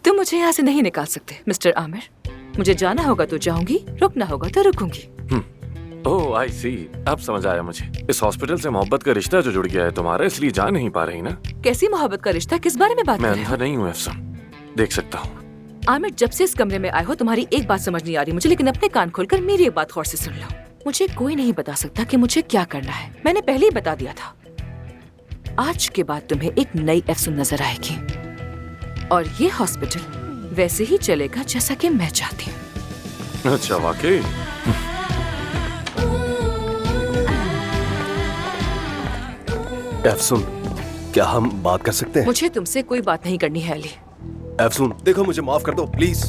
तुम मुझे यहाँ से नहीं निकाल सकते मिस्टर आमिर। मुझे जाना होगा तो जाऊंगी, रुकना होगा तो रुकूंगी। ओह आई सी, अब समझ आया मुझे। इस हॉस्पिटल से मोहब्बत का रिश्ता जो जुड़ गया है तुम्हारा, इसलिए जा नहीं पा रही ना। कैसी मोहब्बत का रिश्ता, किस बारे में बात मैं कर रहे अंधा नहीं हूँ अफसन, देख सकता हूँ। आमिर, जब से इस कमरे में आए हो तुम्हारी एक बात समझ नहीं आ रही मुझे, लेकिन अपने कान खोलकर मेरी एक बात गौर से सुन लो। मुझे कोई नहीं बता सकता कि मुझे क्या करना है, मैंने पहले ही बता दिया था। आज के बाद तुम्हें एक नई अफसून नजर आएगी और ये हॉस्पिटल वैसे ही चलेगा जैसा कि मैं चाहती हूँ। अच्छा वाकई? अफसून, क्या हम बात कर सकते हैं? मुझे तुमसे कोई बात नहीं करनी है अली। अफसून देखो, मुझे माफ कर दो प्लीज।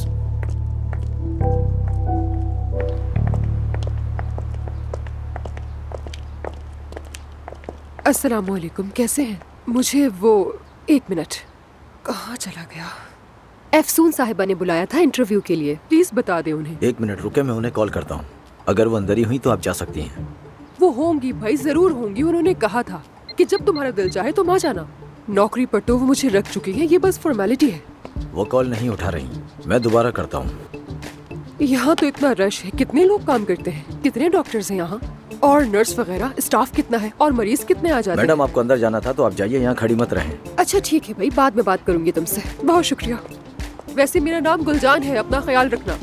अस्सलामुअलैकुम, कैसे हैं? मुझे वो 1 मिनट, कहाँ चला गया? अफसून साहिबा ने बुलाया था इंटरव्यू के लिए, प्लीज बता दे उन्हें। 1 मिनट रुके, मैं उन्हें कॉल करता हूँ। अगर वो अंदर ही हुई तो आप जा सकती हैं। वो होंगी भाई, जरूर होंगी। उन्होंने कहा था कि जब तुम्हारा दिल चाहे तुम आ जाना। नौकरी पर तो वो मुझे रख चुकी है, ये बस फॉर्मेलिटी है। वो कॉल नहीं उठा रही, मैं दोबारा करता हूँ। यहाँ तो इतना रश है, कितने लोग काम करते हैं, कितने डॉक्टर्स हैं यहाँ, और नर्स वगैरह, स्टाफ कितना है, और मरीज कितने आ जाते हैं। मैडम आपको अंदर जाना था तो आप जाइए, यहाँ खड़ी मत रहें। अच्छा ठीक है भाई, बाद में बात करूंगी तुमसे। बहुत शुक्रिया। वैसे मेरा नाम गुलजान है, अपना ख्याल रखना।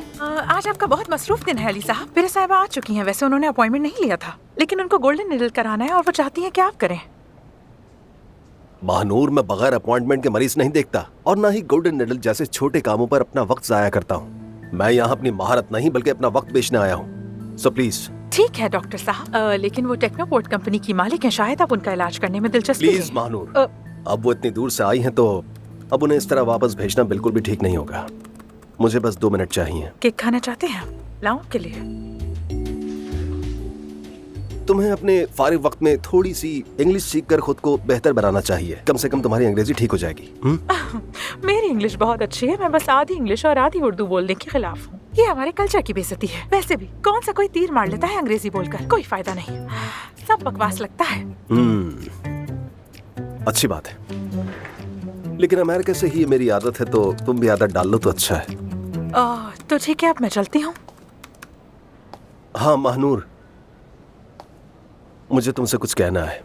आज आपका बहुत मसरूफ दिन है अली साहब। मेरे साहिबा आ चुकी हैं। वैसे उन्होंने अपॉइंटमेंट नहीं लिया था, लेकिन उनको गोल्डन निडल कराना है और वो चाहती हैं कि आप करें। महानूर, मैं बगैर अपॉइंटमेंट के मरीज नहीं देखता और ना ही गोल्डन निडल जैसे छोटे कामों पर अपना वक्त जाया करता हूँ। मैं यहाँ अपनी महारत नहीं बल्कि अपना वक्त बेचने आया हूँ। So please. ठीक है डॉक्टर साहब, लेकिन वो टेक्नोपोर्ट कंपनी की मालिक हैं, शायद आप उनका इलाज करने में दिलचस्पी प्लीज महानूर, अब वो इतनी दूर से आई हैं तो अब उन्हें इस तरह वापस भेजना बिल्कुल भी ठीक नहीं होगा। मुझे बस 2 मिनट चाहिए। केक खाना चाहते हैं? लाऊं के लिए? तुम्हें अपने फारिग वक्त में थोड़ी सी इंग्लिश सीखकर खुद को बेहतर बनाना चाहिए। कम से कम तुम्हारी अंग्रेजी ठीक हो जाएगी। मेरी इंग्लिश बहुत अच्छी है, मैं बस आधी इंग्लिश और आधी उर्दू बोलने के खिलाफ हूँ। ये हमारे कल्चर की बेइज्जती है। वैसे भी कौन सा कोई तीर मार लेता है अंग्रेजी बोलकर, कोई फायदा नहीं, सब बकवास लगता है। अच्छी बात है, लेकिन अमेरिका से ही मेरी आदत है, तो तुम भी आदत डाल लो तो अच्छा है। तो ठीक है, अब मैं चलती हूँ। हाँ महानूर, मुझे तुमसे कुछ कहना है।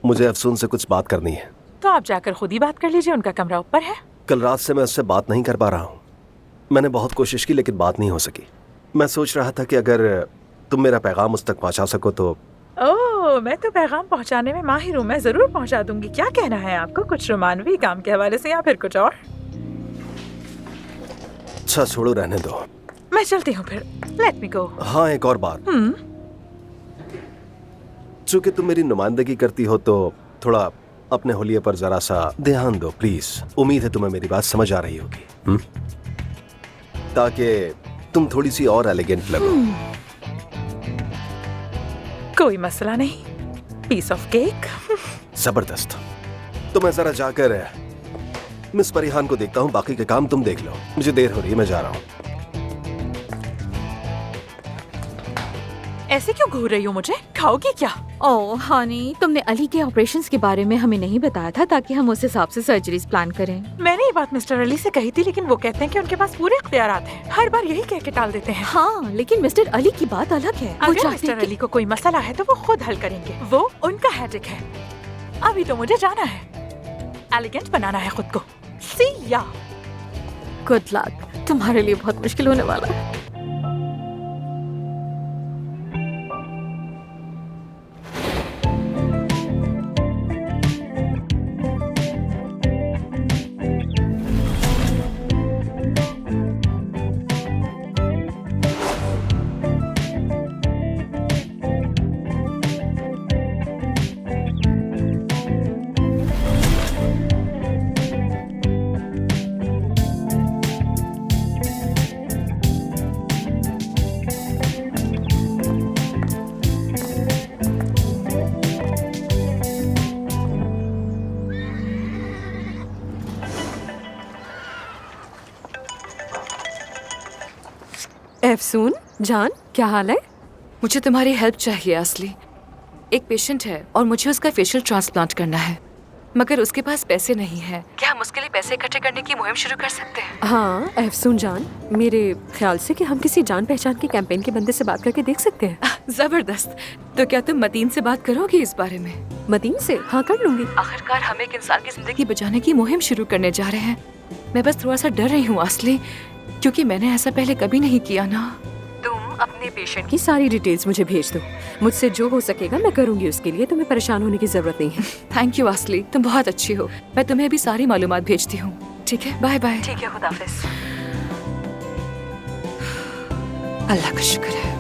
मुझे अफसून से कुछ बात करनी है। तो आप जाकर खुद ही बात कर लीजिए, उनका कमरा ऊपर है। कल रात से मैं उससे बात नहीं कर पा रहा हूँ। मैंने बहुत कोशिश की लेकिन बात नहीं हो सकी। मैं सोच रहा था कि अगर तुम मेरा पैगाम उस तक पहुँचा सको तो। ओह, मैं तो पैगाम पहुँचाने में माहिर हूँ, मैं जरूर पहुँचा दूंगी। क्या कहना है आपको, कुछ रोमानवी काम के हवाले से या फिर कुछ और? अच्छा छोड़ो, रहने दो, मैं चलती हूँ फिर। लेट मी गो। हाँ, एक और बात, चूंकि तुम मेरी नुमाइंदगी करती हो तो थोड़ा अपने होलिये पर जरा सा ध्यान दो प्लीज। उम्मीद है तुम्हें मेरी बात समझ आ रही होगी, ताकि तुम थोड़ी सी और एलिगेंट लगो। कोई मसला नहीं, पीस ऑफ केक। जबरदस्त। तो मैं जरा जाकर मिस परिहान को देखता हूँ, बाकी के काम तुम देख लो। मुझे देर हो रही है, मैं जा रहा हूँ। ऐसे क्यों घूर रही हो मुझे? खाओगी क्या? ओह हनी, तुमने अली के ऑपरेशंस के बारे में हमें नहीं बताया था ताकि हम उस हिसाब से सर्जरीज प्लान करें। मैंने ये बात मिस्टर अली से कही थी, लेकिन वो कहते हैं कि उनके पास पूरे इख्तियारात हैं। हर बार यही कह के टाल देते हैं। हाँ, लेकिन मिस्टर अली की बात अलग है। वो अगर चाहते मिस्टर हैं कि- अली को कोई मसला है तो वो खुद हल करेंगे, वो उनका हेडेक है। अभी तो मुझे जाना है, एलिगेंट बनाना है खुद को। सी या गुड लक, तुम्हारे लिए बहुत मुश्किल होने वाला है। अफसून जान, क्या हाल है? मुझे तुम्हारी हेल्प चाहिए असली। एक पेशेंट है और मुझे उसका फेशियल ट्रांसप्लांट करना है। मगर उसके पास पैसे नहीं है। क्या हम उसके लिए पैसे इकट्ठे करने की मुहिम शुरू कर सकते हैं? हाँ अफसून जान, मेरे ख्याल से कि हम किसी जान पहचान के कैंपेन के बंदे से बात करके देख सकते हैं। जबरदस्त। तो क्या तुम मतीन से बात करोगी इस बारे में? मतीन से? हाँ कर लूंगी। आखिरकार हम एक इंसान की जिंदगी बचाने की मुहिम शुरू करने जा रहे हैं। मैं बस थोड़ा सा डर रही हूँ असली, क्योंकि मैंने ऐसा पहले कभी नहीं किया ना। तुम अपने पेशेंट की सारी डिटेल्स मुझे भेज दो। मुझसे जो हो सकेगा मैं करूंगी उसके लिए, तुम्हें परेशान होने की जरूरत नहीं है। थैंक यू असली, तुम बहुत अच्छी हो। मैं तुम्हें भी सारी मालूमात भेजती हूँ। ठीक है, बाय बाय। ठीक है, खुदाफिज। अल्लाह का शुक्र है।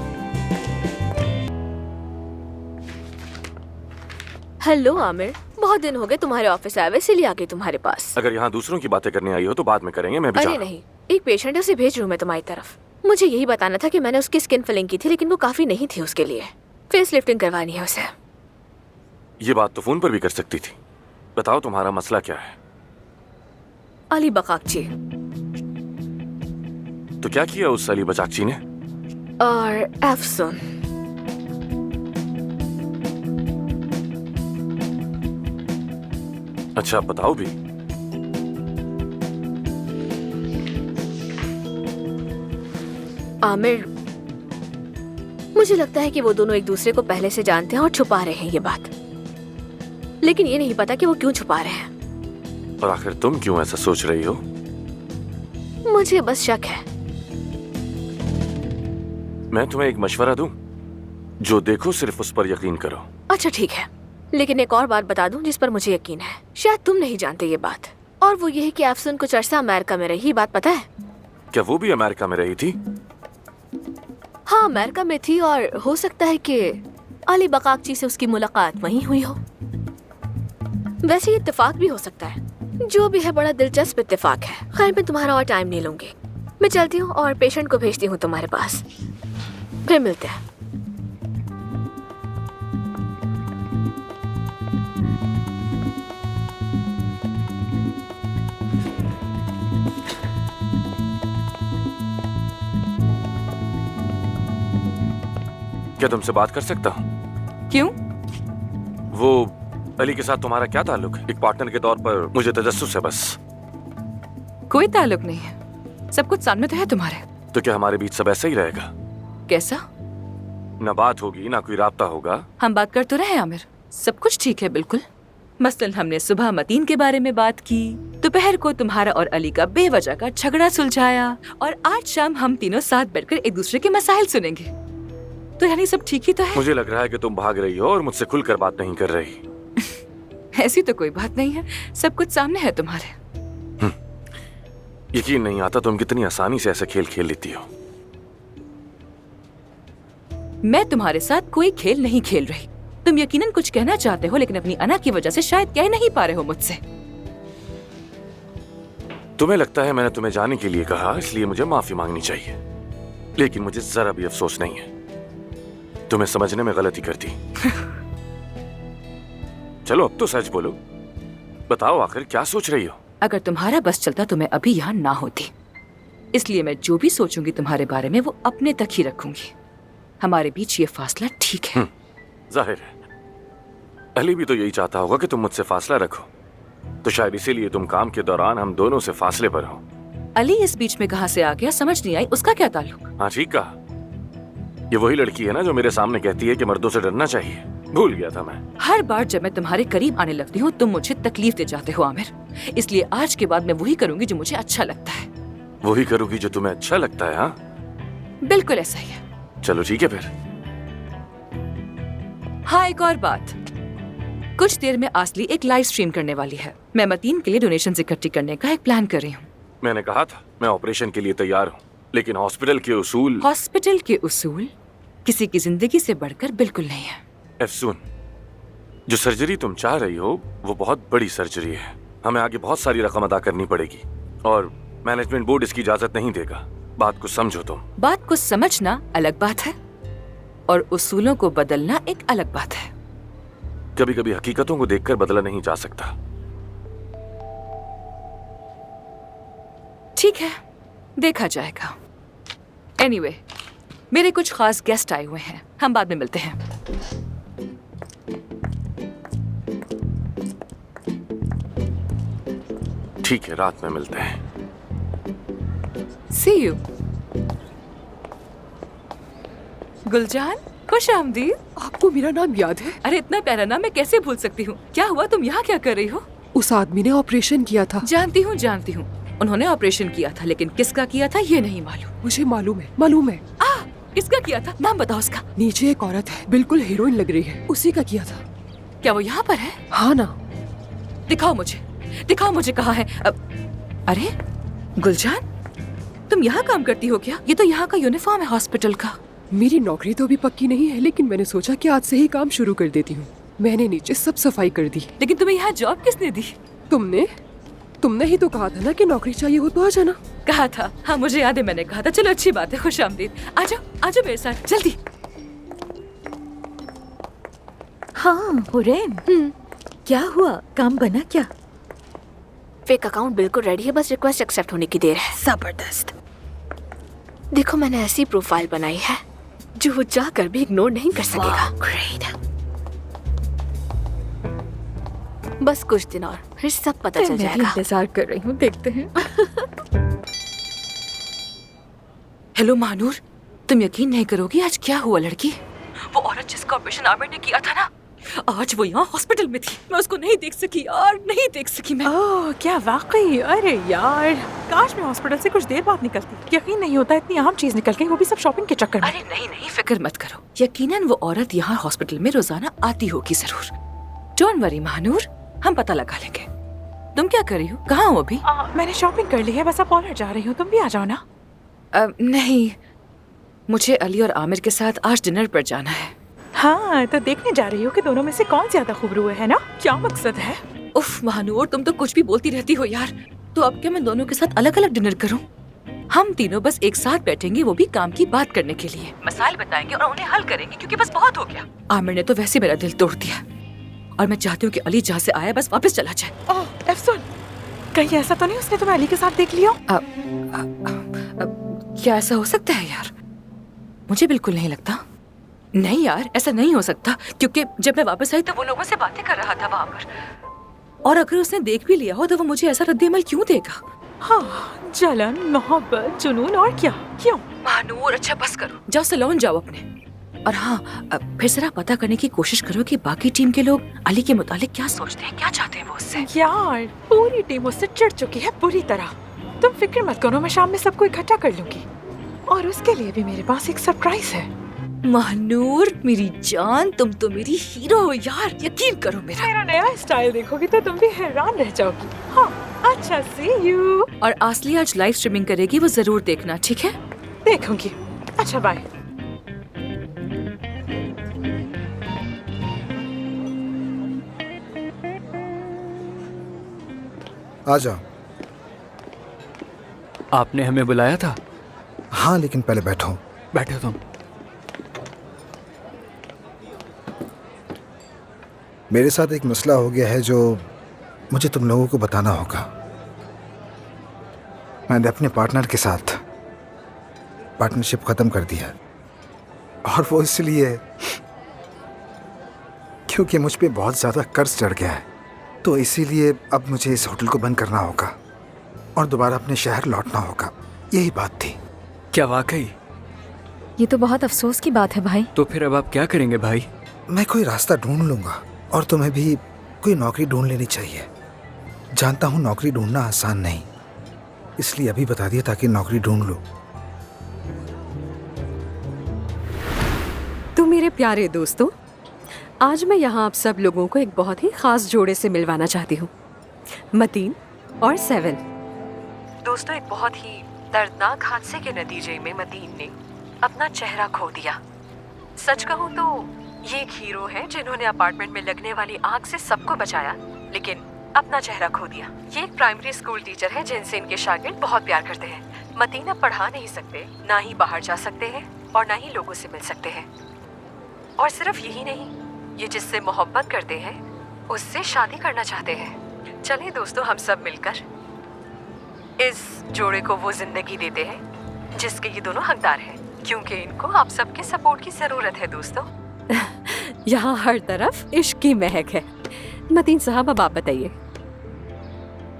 हेलो आमिर, बहुत दिन हो गए तुम्हारे ऑफिस आए हुए, इसीलिए आ गई तुम्हारे पास। अगर यहाँ दूसरों की बातें करने आई हो तो बाद में करेंगे, मैं भी अरे जा रहा हूँ। नहीं, एक पेशेंट है, उसे भेज रही हूँ मैं तुम्हारी तरफ। मुझे यही बताना था कि मैंने उसकी स्किन फिलिंग की थी, लेकिन वो काफी नहीं थी उसके लिए। फेस लिफ्टिंग करवानी है उसे। ये बात तो फोन पर भी कर सकती थी। बताओ तुम्हारा मसला क्या है? अली बकाकची। तो क्या किया उस अली बचाकची ने? और एफसून। अच्छा बताओ भी। आमिर, मुझे लगता है कि वो दोनों एक दूसरे को पहले से जानते हैं और छुपा रहे हैं ये बात, लेकिन ये नहीं पता कि वो क्यों छुपा रहे हैं। और आखिर तुम क्यों ऐसा सोच रही हो? मुझे बस शक है। मैं तुम्हें एक मशवरा दूं? जो देखो सिर्फ उस पर यकीन करो। अच्छा ठीक है, लेकिन एक और बात बता दूं जिस पर मुझे यकीन है। शायद तुम नहीं जानते ये बात, और वो ये है कि एफसून कुछ अरसा अमेरिका में रही। बात पता है? क्या वो भी अमेरिका में रही थी? हाँ अमेरिका में थी, और हो सकता है कि अली बकाकची से उसकी मुलाकात वहीं हुई हो। वैसे ये इत्तेफाक भी हो सकता है। जो भी है, बड़ा दिलचस्प इत्तेफाक है। खैर मैं तुम्हारा और टाइम नहीं लूंगी, मैं चलती हूँ और पेशेंट को भेजती हूँ तुम्हारे पास। फिर मिलते हैं। क्या तुमसे बात कर सकता हूँ? क्यों? वो अली के साथ तुम्हारा क्या ताल्लुक है? एक पार्टनर के तौर पर मुझे तजस्सुस है बस। कोई ताल्लुक नहीं है, सब कुछ सामने तो है तुम्हारे। तो क्या हमारे बीच सब ऐसा ही रहेगा? कैसा? ना बात होगी, ना कोई राब्ता होगा। हम बात कर तो रहे आमिर, सब कुछ ठीक है बिल्कुल। मसलन हमने सुबह मतीन के बारे में बात की, दोपहर को तुम्हारा और अली का बेवजह का झगड़ा सुलझाया, और आज शाम हम तीनों साथ बैठकर एक दूसरे के मसाइल सुनेंगे। तो यानी सब ठीक ही तो है। मुझे लग रहा है कि तुम भाग रही हो और मुझसे खुलकर बात नहीं कर रही। ऐसी तो कोई बात नहीं है, सब कुछ सामने है तुम्हारे। यकीन नहीं आता तुम कितनी आसानी से ऐसे खेल खेल लेती हो। मैं तुम्हारे साथ कोई खेल नहीं खेल रही। तुम यकीनन कुछ कहना चाहते हो, लेकिन अपनी अना की वजह से शायद कह नहीं पा रहे हो मुझसे। तुम्हें लगता है मैंने तुम्हें जाने के लिए कहा, इसलिए मुझे माफी मांगनी चाहिए, लेकिन मुझे जरा भी अफसोस नहीं है। तुम्हें समझने में गलती करती। चलो अब तो सच बोलो, बताओ आखिर क्या सोच रही हो? अगर तुम्हारा बस चलता तो मैं अभी यहाँ ना होती, इसलिए मैं जो भी सोचूंगी तुम्हारे बारे में वो अपने तक ही रखूंगी। हमारे बीच ये फासला ठीक है। जाहिर है अली भी तो यही चाहता होगा कि तुम मुझसे फासला रखो, तो शायद इसीलिए तुम काम के दौरान हम दोनों से फासले पर हो। अली इस बीच में कहाँ से आ गया समझ नहीं आई, उसका क्या ताल्लुक? हाँ ठीक कहा, ये वही लड़की है ना जो मेरे सामने कहती है कि मर्दों से डरना चाहिए। भूल गया था मैं। हर बार जब मैं तुम्हारे करीब आने लगती हूँ तुम मुझे तकलीफ दे जाते हो आमिर, इसलिए आज के बाद मैं वही करूंगी जो मुझे अच्छा लगता है। वही करूंगी जो तुम्हें अच्छा लगता है? हाँ बिल्कुल ऐसा ही है। चलो ठीक है फिर। हाँ एक और बात, कुछ देर में आसली एक लाइव स्ट्रीम करने वाली है। मैं मतीन के लिए डोनेशन इकट्ठी करने का एक प्लान कर रही हूँ। मैंने कहा था मैं ऑपरेशन के लिए तैयार हूँ, लेकिन हॉस्पिटल के उसूल। हॉस्पिटल के उसूल किसी की जिंदगी से बढ़कर बिल्कुल नहीं है। एफसून, जो सर्जरी तुम चाह रही हो वो बहुत बड़ी सर्जरी है। हमें आगे बहुत सारी रकम अदा करनी पड़ेगी और मैनेजमेंट बोर्ड इसकी इजाजत नहीं देगा। बात को समझो तुम। बात को समझना अलग बात है और उसूलों को बदलना एक अलग बात है। कभी कभी हकीकतों को देखकर बदला नहीं जा सकता। ठीक है, देखा जाएगा। एनीवे, मेरे कुछ खास गेस्ट आए हुए हैं, हम बाद में मिलते हैं। ठीक है, रात में मिलते हैं। सी यू। गुलजान, खुश आमदीद। आपको मेरा नाम याद है? अरे इतना प्यारा नाम मैं कैसे भूल सकती हूँ। क्या हुआ, तुम यहाँ क्या कर रही हो? उस आदमी ने ऑपरेशन किया था। जानती हूँ। उन्होंने ऑपरेशन किया था, लेकिन किसका किया था ये नहीं मालूम। मुझे मालूम है। किसका किया था, नाम बताओ उसका। नीचे एक औरत है, बिल्कुल हीरोइन लग रही है, उसी का किया था। क्या वो यहाँ पर है? हाँ ना। दिखाओ मुझे कहाँ है। अरे गुलजान, तुम यहाँ काम करती हो क्या? ये तो यहाँ का यूनिफॉर्म है हॉस्पिटल का। मेरी नौकरी तो अभी पक्की नहीं है, लेकिन मैंने सोचा कि आज से ही काम शुरू कर देती हूँ। मैंने नीचे सब सफाई कर दी। लेकिन तुम्हें यहाँ जॉब किसने दी? तुमने ही तो कहा था ना कि नौकरी चाहिए हो तो आ जाना। कहा था? हाँ मुझे याद है, मैंने कहा था। चलो अच्छी बात है, खुश आमदीद। आ जाओ मेरे साथ जल्दी। हाँ हुरैन, क्या हुआ, काम बना क्या? फेक अकाउंट बिल्कुल रेडी है, बस रिक्वेस्ट एक्सेप्ट होने की देर है। जबरदस्त। देखो मैंने ऐसी प्रोफाइल बनाई है जो वो जाकर भी इग्नोर नहीं कर सकेगा। ग्रेट। बस कुछ दिन और फिर सब पता चल मैं भी जाएगा। इंतजार कर रही हूँ, देखते हैं। हेलो महानूर, तुम यकीन नहीं करोगी आज क्या हुआ लड़की। वो औरत जिसका ऑपरेशन आमिर ने किया था ना, आज वो यहाँ हॉस्पिटल में थी। मैं उसको नहीं देख सकी यार, नहीं देख सकी मैं। ओह क्या वाकई, अरे यार काश मैं हॉस्पिटल से कुछ देर बाद निकलती। यकीन नहीं होता इतनी अहम चीज निकल गई, वो भी सब शॉपिंग के चक्कर में। अरे नहीं, फिक्र मत करो। यकीनन वो औरत यहाँ हॉस्पिटल में रोजाना आती होगी जरूर। डोंट वरी महानूर, हम पता लगा लेंगे। तुम क्या कर रही हो, कहाँ हो अभी? मैंने शॉपिंग कर ली है, बस अब पार्लर जा रही हूँ, तुम भी आ जाओ ना। नहीं, मुझे अली और आमिर के साथ आज डिनर पर जाना है। हाँ तो देखने जा रही हो कि दोनों में से कौन ज्यादा खूबरू है ना? क्या मकसद है? उफ महानूर, तुम तो कुछ भी बोलती रहती हो यार। तो अब क्या मैं दोनों के साथ अलग अलग डिनर करूं? हम तीनों बस एक साथ बैठेंगे, वो भी काम की बात करने के लिए। मसाइल बताएंगे और उन्हें हल करेंगे, क्योंकि बस बहुत हो गया। आमिर ने तो वैसे मेरा दिल तोड़ दिया और मैं चाहती हूँ कि अली जहाँ से आया बस वापस चला जाए। ओह अफसोस, कहीं ऐसा तो नहीं उसने तुम्हें अली के साथ देख लिया? क्या ऐसा हो सकता है यार? मुझे बिल्कुल नहीं लगता। नहीं यार, ऐसा नहीं हो सकता, क्योंकि जब मैं वापस आई तो वो लोगों से बातें कर रहा था वहाँ पर। और अगर उसने देख भी लिया हो तो वो मुझे ऐसा रद्द-ए-अमल क्यों देगा? हाँ, जलन, मोहब्बत, जुनून और क्या? क्यों? महानूर अच्छा बस करो, जाओ सैलून जाओ अपने। और हाँ, फिर जरा पता करने की कोशिश करो कि बाकी टीम के लोग अली के मुतालिक क्या सोचते हैं, क्या चाहते हैं वो उससे। यार पूरी टीम उससे चिढ़ चुकी है बुरी तरह। तुम फिक्र मत करो, मैं शाम में सबको इकट्ठा कर लूंगी और उसके लिए भी मेरे पास एक सरप्राइज है। महानूर मेरी जान, तुम तो मेरी हीरो हो यार, यकीन करो मेरा नया स्टाइल देखोगी तो तुम भी हैरान रह जाओगी। हाँ अच्छा, सी यू। और आसली आज लाइव स्ट्रीमिंग करेगी, वो जरूर देखना, ठीक है? देखूंगी। अच्छा बाय। आ जाओ। आपने हमें बुलाया था? हाँ लेकिन पहले बैठो। बैठो तुम। मेरे साथ एक मसला हो गया है जो मुझे तुम लोगों को बताना होगा। मैंने अपने पार्टनर के साथ पार्टनरशिप खत्म कर दिया और वो इसलिए क्योंकि मुझ पे बहुत ज़्यादा कर्ज चढ़ गया है। तो इसीलिए अब मुझे इस होटल को बंद करना होगा और दोबारा अपने शहर लौटना होगा। यही बात थी। क्या वाकई? ये तो बहुत अफसोस की बात है भाई। तो फिर अब आप क्या करेंगे भाई? मैं कोई रास्ता ढूंढ लूंगा और तुम्हें भी कोई नौकरी ढूंढ लेनी चाहिए। जानता हूँ नौकरी ढूंढना आसान नहीं, इसलिए अभी बता दिया ताकि नौकरी ढूंढ लो। तो मेरे प्यारे दोस्तों, आज मैं यहाँ आप सब लोगों को एक बहुत ही खास जोड़े से मिलवाना चाहती हूँ, मतीन और सेवन। दोस्तों, एक बहुत ही दर्दनाक हादसे के नतीजे में मतीन ने अपना चेहरा खो दिया। सच कहूँ तो ये एक हीरो है जिन्होंने अपार्टमेंट में लगने वाली आग से सबको बचाया, लेकिन अपना चेहरा खो दिया। ये एक प्राइमरी स्कूल टीचर है जिनसे इनके शागिर्द बहुत प्यार करते हैं। मतीन अब पढ़ा नहीं सकते, ना ही बाहर जा सकते हैं और ना ही लोगों से मिल सकते हैं। और सिर्फ यही नहीं, ये जिससे मोहब्बत करते हैं उससे शादी करना चाहते हैं। चलिए दोस्तों, हम सब मिलकर इस जोड़े को वो जिंदगी देते हैं जिसके ये दोनों हकदार हैं, क्योंकि इनको आप सबके सपोर्ट की जरूरत है। दोस्तों, यहाँ हर तरफ इश्क की महक है। मतीन साहब, अब आप बताइए।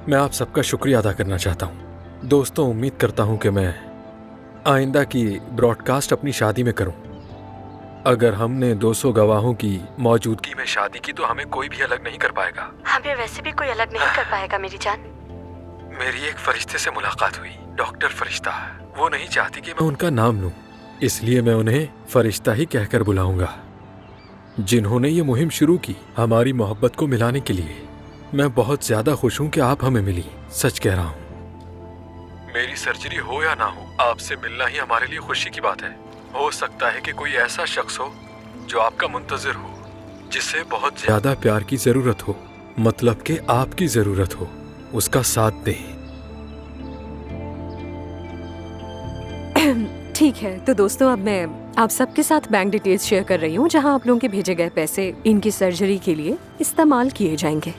मैं आप सबका शुक्रिया अदा करना चाहता हूँ। दोस्तों, उम्मीद करता हूँ कि मैं आइंदा की ब्रॉडकास्ट अपनी शादी में करूँ। अगर हमने 200 गवाहों की मौजूदगी में शादी की तो हमें कोई भी अलग नहीं कर पाएगा। हमें वैसे भी कोई अलग नहीं कर पाएगा मेरी जान। मेरी एक फरिश्ते से मुलाकात हुई, डॉक्टर फरिश्ता। वो नहीं चाहती कि मैं उनका नाम लूं, इसलिए मैं उन्हें फरिश्ता ही कहकर बुलाऊंगा। जिन्होंने ये मुहिम शुरू की हमारी मोहब्बत को मिलाने के लिए। मैं बहुत ज्यादा खुश हूँ कि आप हमें मिली, सच कह रहा हूँ। मेरी सर्जरी हो या ना हो, आपसे मिलना ही हमारे लिए खुशी की बात है। हो सकता है कि कोई ऐसा शख्स हो जो आपका मुंतजिर हो, जिसे बहुत ज्यादा प्यार की जरूरत हो, मतलब कि आपकी जरूरत हो, उसका साथ दें। ठीक है, तो दोस्तों अब मैं आप सबके साथ बैंक डिटेल्स शेयर कर रही हूँ, जहाँ आप लोगों के भेजे गए पैसे इनकी सर्जरी के लिए इस्तेमाल किए जाएंगे।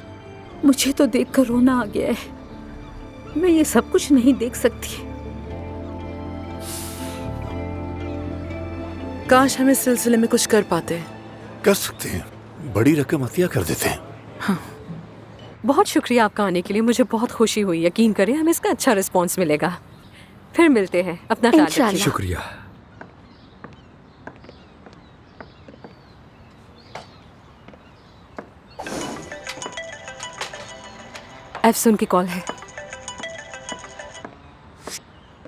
मुझे तो देखकर रोना आ गया है। मैं ये सब कुछ नहीं देख सकती। काश हम इस सिलसिले में कुछ कर पाते। कर सकते हैं, बड़ी रकम हत्या कर देते हैं। हाँ। बहुत शुक्रिया आपका आने के लिए, मुझे बहुत खुशी हुई। यकीन करें हमें इसका अच्छा रिस्पॉन्स मिलेगा। फिर मिलते हैं, अपना ख्याल रखिए। शुक्रिया। एफसून की कॉल है।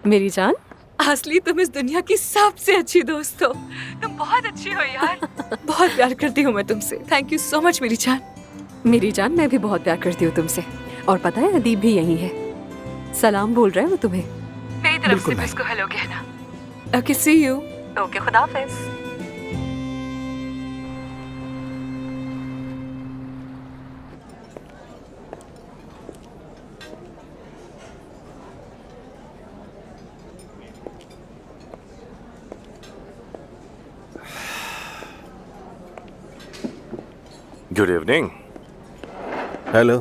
मेरी जान, असली तुम इस दुनिया की सबसे अच्छी दोस्त हो। तुम बहुत अच्छी हो यार। बहुत प्यार करती हूँ मैं तुमसे। थैंक यू सो मच मेरी जान। मेरी जान, मैं भी बहुत प्यार करती हूँ तुमसे। और पता है अदीब भी यही है। सलाम बोल रहा है वो तुम्हें। मेरी तरफ से उसको हेलो कहना। Okay, C you. ओके, खुदा हाफिज। Good evening. हेलो।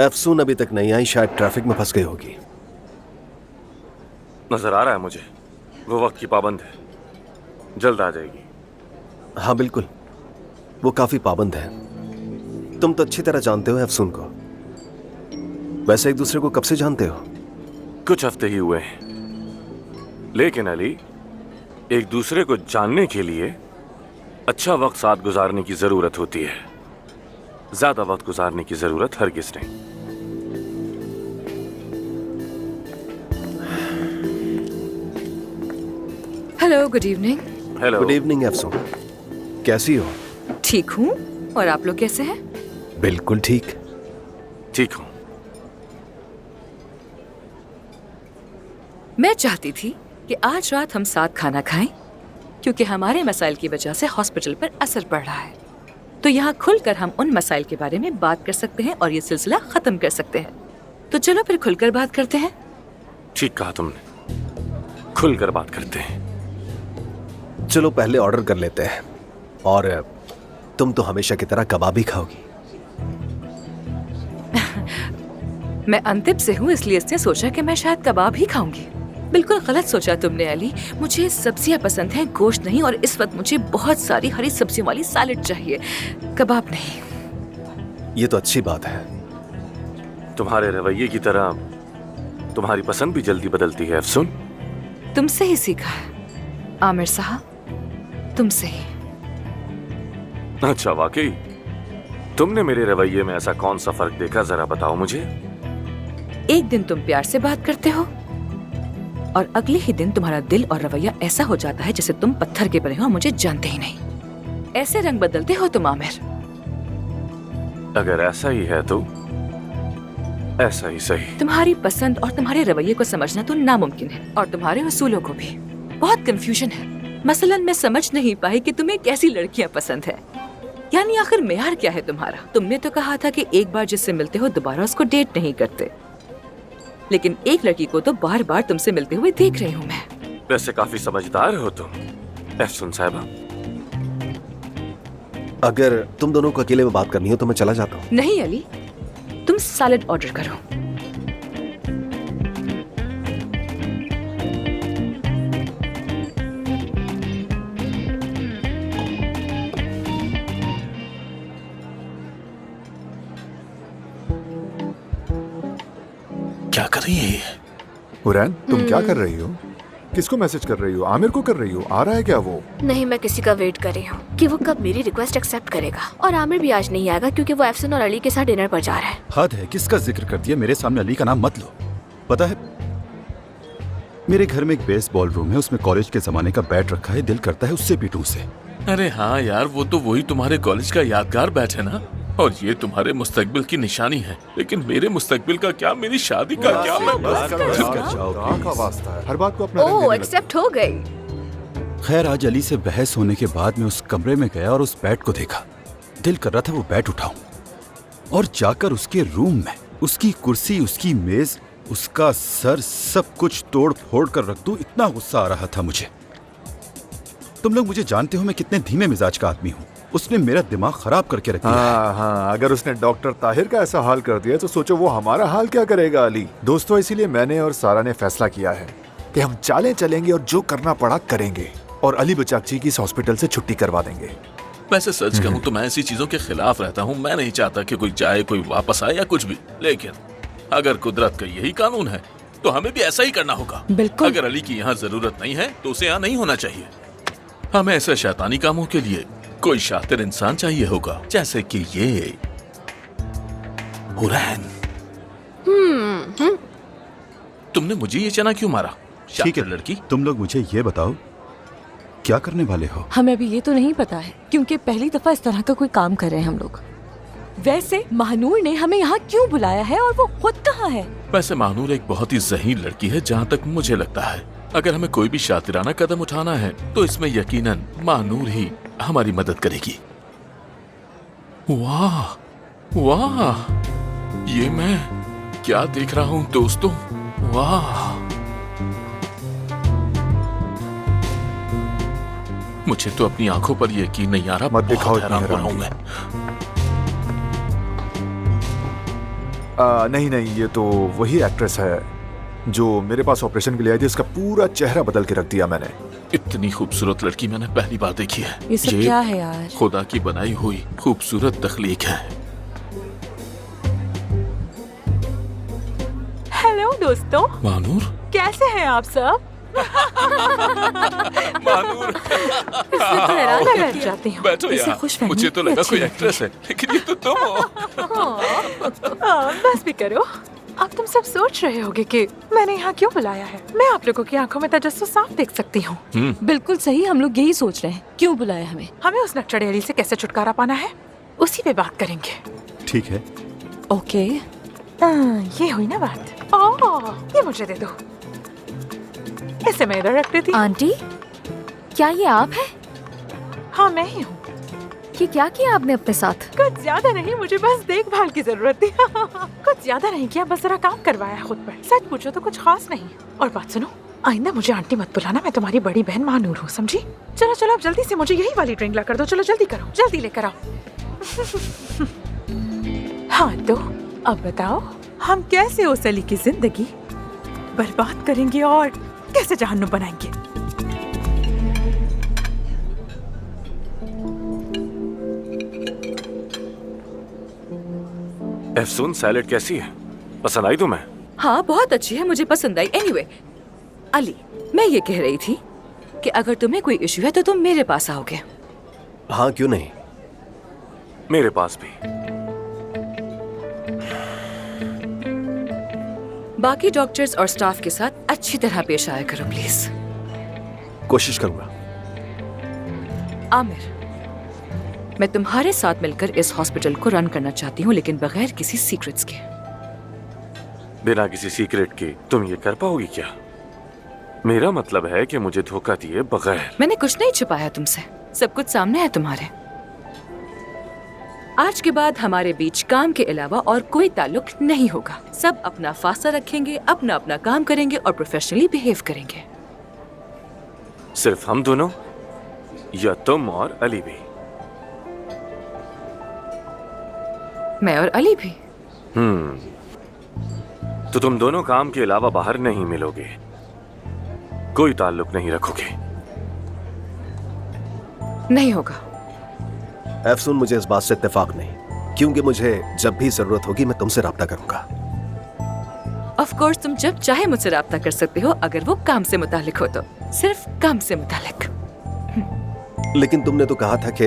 एफसून अभी तक नहीं आई, शायद ट्रैफिक में फंस गई होगी। नजर आ रहा है मुझे, वो वक्त की पाबंद है, जल्द आ जाएगी। हाँ बिल्कुल, वो काफी पाबंद है। तुम तो अच्छी तरह जानते हो एफसून को। वैसे एक दूसरे को कब से जानते हो? कुछ हफ्ते ही हुए हैं, लेकिन अली, एक दूसरे को जानने के लिए अच्छा वक्त साथ गुजारने की जरूरत होती है। ज्यादा वक्त गुजारने की जरूरत हरगिज नहीं। Hello, good evening. Hello, good evening Afsoon, कैसी हो? ठीक हूँ, और आप लोग कैसे हैं? बिल्कुल ठीक। ठीक हूँ। मैं चाहती थी कि आज रात हम साथ खाना खाएं, क्योंकि हमारे मसाइल की वजह से हॉस्पिटल पर असर पड़ रहा है। तो यहाँ खुलकर हम उन मसाइल के बारे में बात कर सकते हैं और ये सिलसिला खत्म कर सकते हैं। तो चलो फिर खुलकर बात करते हैं। ठीक कहा तुमने, खुलकर बात करते हैं। चलो पहले ऑर्डर कर लेते हैं। और तुम तो हमेशा की तरह कबाब ही खाओगी। मैं अंतिम से हूँ, इसलिए इसने सोचा कि मैं शायद कबाब ही खाऊंगी। बिल्कुल गलत सोचा तुमने अली। मुझे सब्जियां पसंद हैं, गोश्त नहीं, और इस वक्त मुझे बहुत सारी हरी सब्जियों वाली सैलेड चाहिए, कबाब नहीं। ये तो अच्छी बात है। तुम्हारे रवैये की तरह तुम्हारी पसंद भी जल्दी बदलती है अफसून। तुमसे ही सीखा है आमिर साहब, तुमसे ही। अच्छा, वाकई तुमने मेरे रवैये में ऐसा कौन सा फर्क देखा, जरा बताओ मुझे। एक दिन तुम प्यार से बात करते हो और अगले ही दिन तुम्हारा दिल और रवैया ऐसा हो जाता है जैसे तुम पत्थर के बने हो और मुझे जानते ही नहीं। ऐसे रंग बदलते हो तुम आमिर। अगर ऐसा ही है तो ऐसा ही सही। तुम्हारी पसंद और तुम्हारे रवैये को समझना तो नामुमकिन है, और तुम्हारे उसूलों को भी। बहुत कंफ्यूजन है। मसलन मैं समझ नहीं पाई कि तुम्हें कैसी लड़कियां पसंद है, यानी आखिर मेयार क्या है तुम्हारा। तुमने तो कहा था कि एक बार जिससे मिलते हो दोबारा उसको डेट नहीं करते, लेकिन एक लड़की को तो बार बार तुमसे मिलते हुए देख रही हूँ मैं। वैसे काफी समझदार हो तुम एहसन साहिबा। अगर तुम दोनों को अकेले में बात करनी हो तो मैं चला जाता हूँ। नहीं अली, तुम सैलेड ऑर्डर करो। अरे हुरैन, तुम क्या कर रही हो? किसको मैसेज कर रही हो? आमिर को कर रही हो? आ रहा है क्या वो? नहीं, मैं किसी का वेट कर रही हूँ कि वो कब मेरी रिक्वेस्ट एक्सेप्ट करेगा। और आमिर भी आज नहीं आएगा क्योंकि वो एफसन और अली के साथ डिनर पर जा रहा है। हद है, किसका जिक्र करती है? मेरे सामने अली का नाम मत लो। पता है, मेरे घर में एक बेसबॉल रूम है, उसमें कॉलेज के जमाने का बैट रखा है, दिल करता है उससे पीटूं उसे। अरे हाँ यार, वो तो वही तुम्हारे कॉलेज का यादगार बैट है ना, और ये तुम्हारे मुस्तकबिल की निशानी है। लेकिन मेरे मुस्तकबिल का क्या, मेरी शादी का क्या? हर बात को अपना ओह, एक्सेप्ट हो गई। खैर, आज अली से बहस होने के बाद मैं उस कमरे में गया और उस बैट को देखा। दिल कर रहा था वो बैट उठाऊं और जाकर उसके रूम में उसकी कुर्सी, उसकी मेज, उसका सर, सब कुछ तोड़ फोड़ कर रख दूं। इतना गुस्सा आ रहा था मुझे। तुम लोग मुझे जानते हो मैं कितने धीमे मिजाज का आदमी हूँ। उसने मेरा दिमाग खराब करके रख दिया। हाँ, अगर उसने डॉक्टर ताहिर का ऐसा हाल कर दिया तो सोचो वो हमारा हाल क्या करेगा अली। दोस्तों, इसीलिए मैंने और सारा ने फैसला किया है कि हम चालें चलेंगे और जो करना पड़ा करेंगे और अली बचाकची की इस हॉस्पिटल से छुट्टी करवा देंगे। वैसे सच कहूँ तो मैं ऐसी चीजों के खिलाफ रहता हूँ। मैं नहीं चाहता कि कोई जाए, कोई वापस आए या कुछ भी। लेकिन अगर कुदरत का यही कानून है तो हमें भी ऐसा ही करना होगा। बिल्कुल। अगर अली की यहाँ जरूरत नहीं है तो उसे यहाँ नहीं होना चाहिए। हमें ऐसे शैतानी कामों के लिए कोई शातिर इंसान चाहिए होगा, जैसे कि ये हुरैन। तुमने मुझे ये चना क्यों मारा? ठीक है लड़की, तुम लोग मुझे ये बताओ क्या करने वाले हो? हमें भी ये तो नहीं पता है क्योंकि पहली दफा इस तरह का कोई काम कर रहे हैं हम लोग। वैसे महानूर ने हमें यहाँ क्यों बुलाया है और वो खुद कहाँ है? वैसे महानूर एक बहुत ही ज़हीन लड़की है, जहाँ तक मुझे लगता है। अगर हमें कोई भी शातिराना कदम उठाना है तो इसमें यकीनन महानूर ही हमारी मदद करेगी। वाह वाह, ये मैं क्या देख रहा हूँ दोस्तों? वाह, मुझे तो अपनी आंखों पर यकीन नहीं आ रहा। मत दिखाओ, हैरान हो रहा हूँ मैं। नहीं, ये तो वही एक्ट्रेस है जो मेरे पास ऑपरेशन के लिए आई थी। इसका पूरा चेहरा बदल के रख दिया मैंने। इतनी खूबसूरत लड़की मैंने पहली बार देखी है। ये सब क्या है यार? खुदा की बनाई हुई खूबसूरत तख्लीक है। हेलो दोस्तों। महानूर, कैसे हैं आप सब? महानूर, जाती हूँ। बैठो यार। मुझे तो लगा कोई एक्ट्रेस है, लेकिन ये तो तुम हो। बस भी करो। अब तुम सब सोच रहे होगे कि मैंने यहाँ क्यों बुलाया है। मैं आप लोगों की आंखों में तजस्सुस साफ देख सकती हूँ। बिल्कुल सही, हम लोग यही सोच रहे हैं, क्यों बुलाया हमें? हमें उस नक्चड़े अली से कैसे छुटकारा पाना है, उसी पे बात करेंगे। ठीक है। ओके। ये हुई ना बात। ओह, ये मुझे दे दो। इसे मैं इधर रख देती। आंटी, क्या ये आप है? हाँ, मैं ही हूँ। ये क्या किया आपने अपने साथ? कुछ ज्यादा नहीं, मुझे बस देखभाल की जरूरत थी। कुछ ज्यादा नहीं किया, बस जरा काम करवाया खुद पर। सच पूछो तो कुछ खास नहीं। और बात सुनो, आइंदा मुझे आंटी मत बुलाना, मैं तुम्हारी बड़ी बहन महानूर हूँ, समझी? चलो चलो, अब जल्दी से मुझे यही वाली ड्रिंक ला कर दो। चलो जल्दी करो, जल्दी लेकर आओ। हाँ तो अब बताओ, हम कैसे उस अली की जिंदगी बर्बाद करेंगे और कैसे जहन्नुम बनाएंगे? एफसून सैलेड कैसी है? पसंद आई तुम्हें? हाँ, बहुत अच्छी है, मुझे पसंद आई। एनीवे, अली, मैं ये कह रही थी कि अगर तुम्हें कोई इश्यू है तो तुम मेरे पास आओगे। हाँ, क्यों नहीं? मेरे पास भी। बाकी डॉक्टर्स और स्टाफ के साथ अच्छी तरह पेश आया करो प्लीज। कोशिश करूंगा। आमिर, मैं तुम्हारे साथ मिलकर इस हॉस्पिटल को रन करना चाहती हूँ, लेकिन बगैर किसी सीक्रेट्स के। बिना किसी सीक्रेट के तुम ये कर पाओगी क्या? मेरा मतलब है कि मुझे धोखा दिए बगैर। मैंने कुछ नहीं छुपाया तुमसे, सब कुछ सामने है तुम्हारे। आज के बाद हमारे बीच काम के अलावा और कोई ताल्लुक नहीं होगा। सब अपना फासला रखेंगे, अपना अपना काम करेंगे और प्रोफेशनली बिहेव करेंगे। सिर्फ हम दोनों या तुम और अली भी? मैं और अली भी। तो तुम दोनों काम के अलावा बाहर नहीं मिलोगे, कोई ताल्लुक नहीं रखोगे? नहीं होगा। एफसून, मुझे इस बात से इत्तेफाक नहीं, क्योंकि मुझे जब भी जरूरत होगी मैं तुमसे राब्ता करूंगा। ऑफ कोर्स तुम जब चाहे मुझसे राब्ता कर सकते हो, अगर वो काम से मुतालिक हो तो, सिर्फ काम से मुतालिक। लेकिन तुमने तो कहा था कि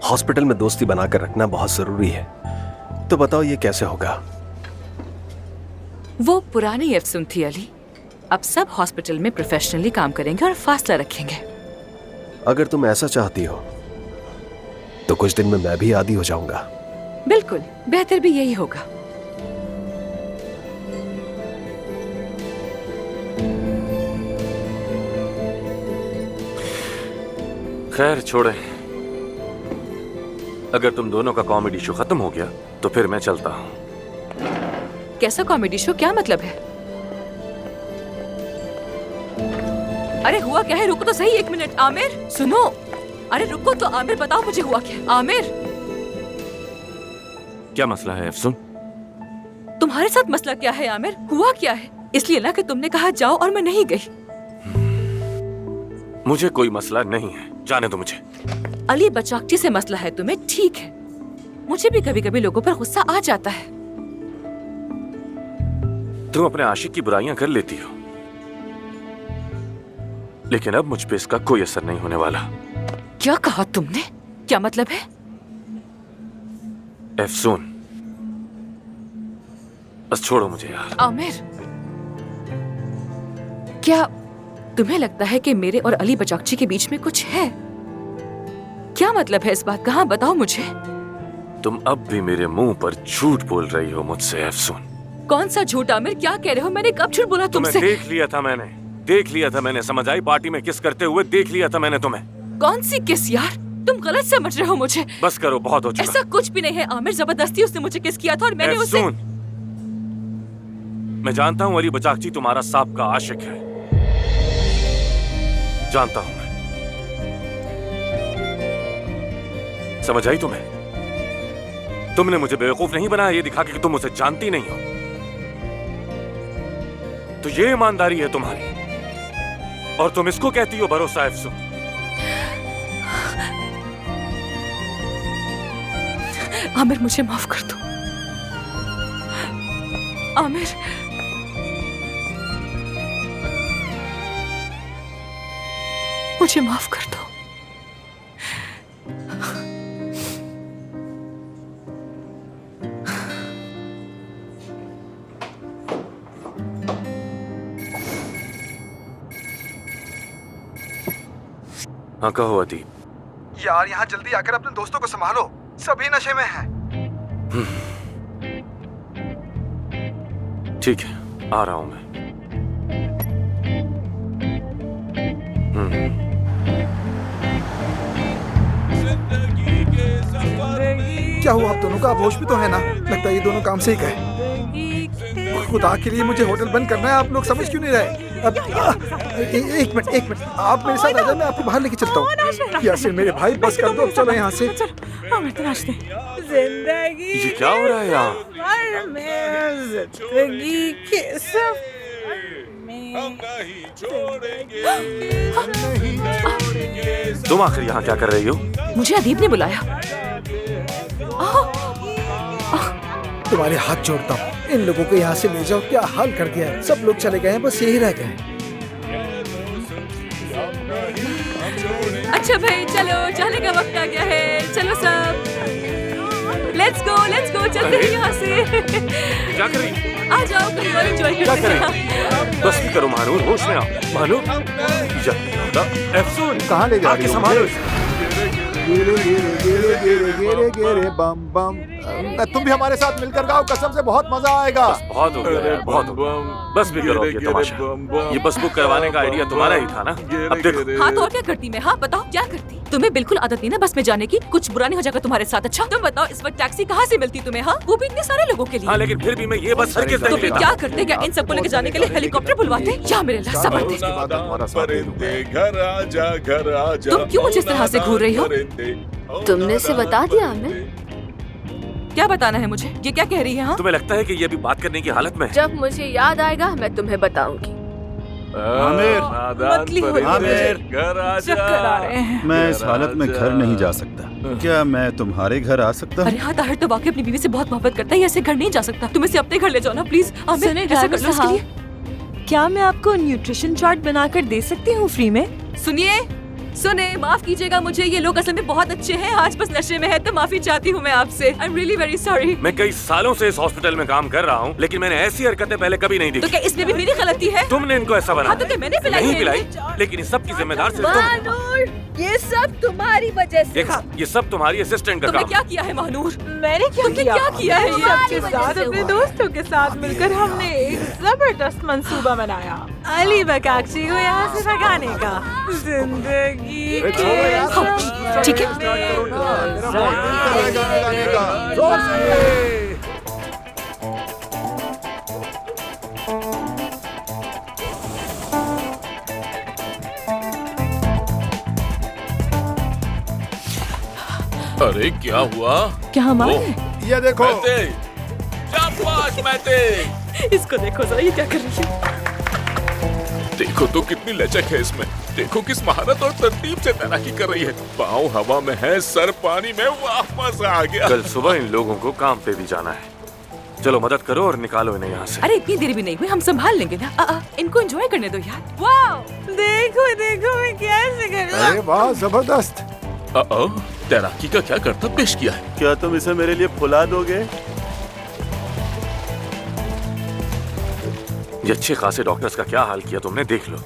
हॉस्पिटल में दोस्ती बनाकर रखना बहुत जरूरी है, तो बताओ ये कैसे होगा? वो पुरानी अफसून थी अली। अब सब हॉस्पिटल में प्रोफेशनली काम करेंगे और फासला रखेंगे। अगर तुम ऐसा चाहती हो तो कुछ दिन में मैं भी आदी हो जाऊंगा। बिल्कुल, बेहतर भी यही होगा। खैर छोड़े, अगर तुम दोनों का कॉमेडी शो खत्म हो गया तो फिर मैं चलता हूँ। कैसा कॉमेडी शो? क्या मतलब है? अरे हुआ क्या है? रुको तो सही 1 मिनट। आमिर सुनो, अरे रुको तो आमिर, बताओ मुझे हुआ क्या? आमिर, क्या मसला है अफसून? तुम्हारे साथ मसला क्या है आमिर? हुआ क्या है? इसलिए ना कि तुमने कहा जाओ और मैं नहीं गई। मुझे कोई मसला नहीं है, जाने दो मुझे। अली बचाकची से मसला है तुम्हें, ठीक है। मुझे भी कभी कभी लोगों पर गुस्सा आ जाता है। तुम अपने आशिक की बुराइयां कर लेती हो, लेकिन अब मुझ पे इसका कोई असर नहीं होने वाला। क्या कहा तुमने? क्या मतलब है? अफसून, बस छोड़ो मुझे यार। आमिर, क्या तुम्हें लगता है कि मेरे और अली बचाकची के बीच में कुछ है? क्या मतलब है इस बात का? हाँ बताओ मुझे। तुम अब भी मेरे मुंह पर झूठ बोल रही हो मुझसे अफसून। कौन सा झूठ आमिर? क्या कह रहे हो? मैंने कब झूठ बोला तुमसे? देख लिया था मैंने, समझ आई? पार्टी में किस करते हुए देख लिया था मैंने तुम्हें। कौन सी किस यार? तुम गलत समझ रहे हो मुझे। बस करो, बहुत हो चुका। ऐसा कुछ भी नहीं है आमिर, जबरदस्ती उसने मुझे किस किया था और मैंने उसे। मैं जानता हूँ अली बचाकची तुम्हारा साबका आशिक है, जानता हूं मैं। समझ आई तुम्हें? तुमने मुझे बेवकूफ नहीं बनाया ये दिखा के कि तुम उसे जानती नहीं हो। तो ये ईमानदारी है तुम्हारी, और तुम इसको कहती हो भरोसा अफसून। आमिर मुझे माफ कर दो। आमिर, मुझे माफ कर दो। हाँ कहो अदीब। यार यहाँ जल्दी आकर अपने दोस्तों को संभालो, सभी नशे में हैं। ठीक है, आ रहा हूं मैं। क्या हुआ आप दोनों का? आप होश भी तो है ना? लगता है ये दोनों काम से ही गए। खुदा के लिए मुझे होटल बंद करना है, आप लोग समझ क्यों नहीं रहे? अब एक मिनट, आप मेरे साथ आ जाए, मैं आपको बाहर लेके चलता हूँ। यासिर मेरे भाई, बस कर दो, अब चलो यहाँ से। जिंदगी ये क्या हो रहा है यहाँ? जिंदगी के सफर तुम आखिर यहाँ क्या कर रही हो? मुझे अदीब ने बुलाया। तुम्हारे हाथ जोड़ता हूँ, इन लोगों को यहाँ से ले जाओ। क्या हाल कर दिया है, सब लोग चले गए हैं, बस यही रह गए। अच्छा भाई चलो, जाने का वक्त आ गया है। चलो सब, लेट्स गो, चलते हैं यहाँ से। क्या कर रही? आ जाओ, कहीं और एंजॉय करते हैं। बस भी करो महानूर, होश में आओ। महानूर, अफसून कहाँ ले जा रही हो? गिरे बम बम। तुम भी हमारे साथ मिलकर गाओ, कसम से बहुत मजा आएगा। बहुत हो गया यार, बहुत हो गया। बस भी करो ये तमाशा। ये बस बुक करवाने का आइडिया तुम्हारा ही था ना? अब देखो। हाँ तो और क्या करती मैं? हाँ बताओ क्या करती? तुम्हें बिल्कुल आदत नहीं ना बस में जाने की? कुछ बुरा नहीं हो जाएगा तुम्हारे साथ? अच्छा तुम बताओ, इस वक्त टैक्सी कहाँ से मिलती तुम्हें? हाँ, वो भी इतने सारे लोगों के लिए। हाँ लेकिन फिर भी मैं ये बस हरगिज़ नहीं लेता। क्या करते? क्या इन सबको लेके जाने के लिए हेलीकॉप्टर बुलवाते? या मेरे अल्लाह सब्र दे। तुम क्यों मुझे इस तरह से घूर रही हो? तुमने इसे बता दिया आमिर? क्या बताना है मुझे? ये क्या कह रही है? हाँ? तुम्हें लगता है कि ये अभी बात करने की हालत में है? जब मुझे याद आएगा मैं तुम्हें बताऊंगी। आमिर, मतली हो रही है। आमिर, घर आ चक्कर आ रहे हैं। मैं इस हालत में घर नहीं जा सकता। क्या मैं तुम्हारे घर आ सकता हूँ? अरे हाँ, ताहिर तो वाकई अपनी बीवी से बहुत मोहब्बत करता है, ऐसे घर नहीं जा सकता। तुम इसे अपने घर ले जाओ ना प्लीज। आमिर, सुने ऐसा ड्राइवर कर लो उसके साहब, लिए। क्या मैं आपको न्यूट्रिशन चार्ट बनाकर दे सकती हूँ फ्री में? सुनिए, माफ कीजिएगा मुझे, ये लोग असल में बहुत अच्छे हैं, आज बस नशे में है, तो माफी चाहती हूँ मैं आपसे। I am really very sorry. मैं कई सालों से इस हॉस्पिटल में काम कर रहा हूँ, लेकिन मैंने ऐसी हरकतें पहले कभी नहीं तो देखी। क्या इसमें भी मेरी गलती है? तुमने इनको ऐसा बनाया। हाँ, तो क्या मैंने पिलाई नहीं है पिलाई, इन्हें? लेकिन इस सब की जिम्मेदार सिर्फ तुम। महानूर, ये सब तुम्हारी वजह से। देखा, ये सब तुम्हारी असिस्टेंट का तुमने काम। क्या किया है महानूर? मैंने क्या तुमने क्या किया है? ये सबके साथ अपने दोस्तों के साथ मिलकर हमने एक जबरदस्त मंसूबा बनाया अली बकाक्षी को यहाँ से भगाने का। जिंदगी के ठीक है। अरे क्या हुआ? क्या हमारे? ये देखो, शाबाश महते। इसको देखो जरा, ये क्या कर रही है? देखो तो कितनी लचक है इसमें। देखो किस महारत और तरतीब से तैराकी कर रही है। पाँव हवा में है, सर पानी में। वाह, मजा आ गया। कल सुबह इन लोगों को काम पे भी जाना है। चलो मदद करो और निकालो इन्हें यहाँ से। अरे इतनी देर भी नहीं हुई, हम संभाल लेंगे ना। इनको एंजॉय करने दो यार। वाह, देखो देखो मैं कैसे कर रहा अरे वाह, जबरदस्त। तैराकी का क्या करतब पेश किया है? क्या तुम इसे मेरे लिए फुला दोगे? ये अच्छे खासे डॉक्टर्स का क्या हाल किया तुमने, देख लो।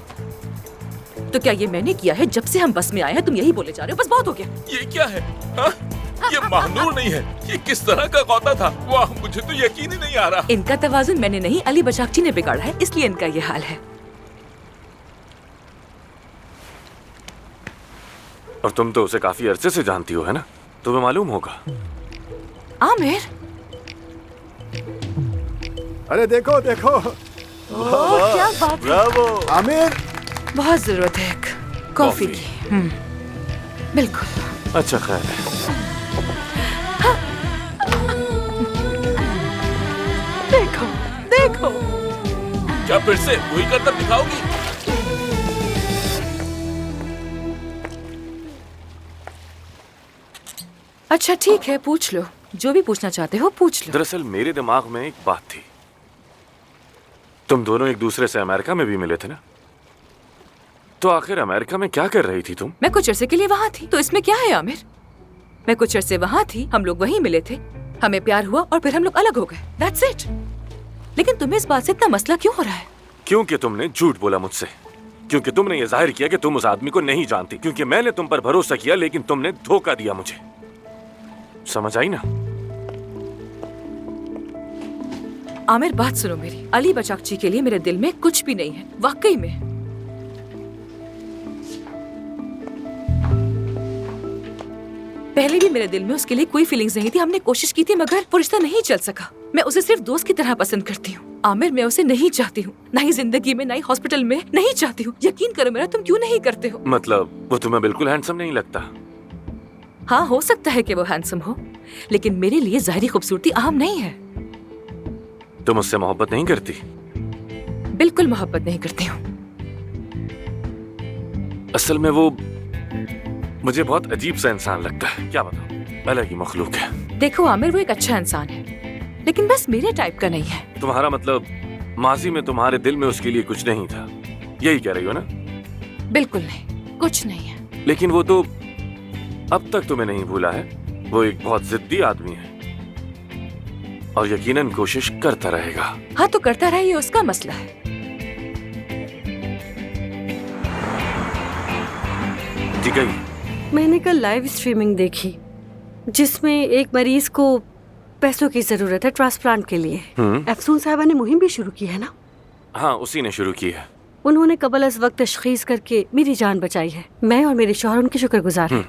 तो क्या ये मैंने किया है? जब से हम बस में आए हैं तुम यही बोले जा रहे हो, बस बहुत हो गया। ये क्या है? हा? ये महानूर नहीं है, ये किस तरह का गौता था? वाह, मुझे तो यकीन ही नहीं आ रहा। इनका तवाजुन मैंने नहीं, अली बचाकची ने बिगाड़ा है, इसलिए इनका ये हाल है। और तुम तो उसे काफी अरसे से जानती हो, है ना? तुम्हें मालूम होगा। आमिर, अरे देखो देखो, क्या बात है? ब्रावो आमिर। बहुत जरूरत है एक कॉफी की। बिल्कुल। अच्छा ख्याल है। देखो देखो, क्या फिर से वही करतब दिखाओगी? अच्छा ठीक है, पूछ लो, जो भी पूछना चाहते हो पूछ लो। दरअसल मेरे दिमाग में एक बात थी। तुम दोनों एक दूसरे से अमेरिका में भी मिले थे ना? तो आखिर अमेरिका में क्या कर रही थी तुम? मैं कुछ अरसे के लिए वहाँ थी, तो इसमें क्या है आमिर? मैं कुछ अरसे वहाँ थी, हम लोग वहीं मिले थे, हमें प्यार हुआ और फिर हम लोग अलग हो गए। That's it। लेकिन तुम्हें इस बात से इतना मसला क्यों हो रहा है? क्योंकि तुमने झूठ बोला मुझसे। क्योंकि तुमने ये जाहिर किया कि तुम उस आदमी को नहीं जानती। क्योंकि मैंने तुम पर भरोसा किया, लेकिन तुमने धोखा दिया मुझे। समझ आई ना? आमिर बात सुनो मेरी, अली बचाकची के लिए मेरे दिल में कुछ भी नहीं है, वाकई में। पहले भी मेरे दिल में उसके लिए कोई फीलिंग्स नहीं थी, हमने कोशिश की थी मगर वो रिश्ता नहीं चल सका। मैं उसे सिर्फ दोस्त की तरह पसंद करती हूँ। आमिर, मैं उसे नहीं चाहती हूँ, ना ही जिंदगी में, ना ही हॉस्पिटल में, नहीं चाहती हूँ। यकीन करो मेरा, तुम क्यों नहीं करते हो? मतलब वो तुम्हें बिल्कुल हैंडसम नहीं लगता? हाँ, हो सकता है कि वो हैंडसम हो, लेकिन मेरे लिए ज़ाहिरी खूबसूरती अहम नहीं है। तुम उससे मोहब्बत नहीं करती? बिल्कुल मोहब्बत नहीं करती हूँ। असल में वो मुझे बहुत अजीब सा इंसान लगता है, क्या बताऊं, अलग ही मखलूक है। देखो आमिर, वो एक अच्छा इंसान है, लेकिन बस मेरे टाइप का नहीं है। तुम्हारा मतलब माजी में तुम्हारे दिल में उसके लिए कुछ नहीं था, यही कह रही हो ना? बिल्कुल नहीं, कुछ नहीं है। लेकिन वो तो अब तक तुम्हें नहीं भूला है। वो एक बहुत जिद्दी आदमी है और यकीनन कोशिश करता रहेगा। हाँ, तो करता रहे, ये उसका मसला है। ठीक है। मैंने कल लाइव स्ट्रीमिंग देखी जिसमें एक मरीज को पैसों की जरूरत है ट्रांसप्लांट के लिए। अफसून साहबा ने मुहिम भी शुरू की है ना? हाँ, उसी ने शुरू की है। उन्होंने कबल अज़ वक्त तशखीस करके मेरी जान बचाई है। मैं और मेरे शौहर उनके शुक्रगुजार हैं।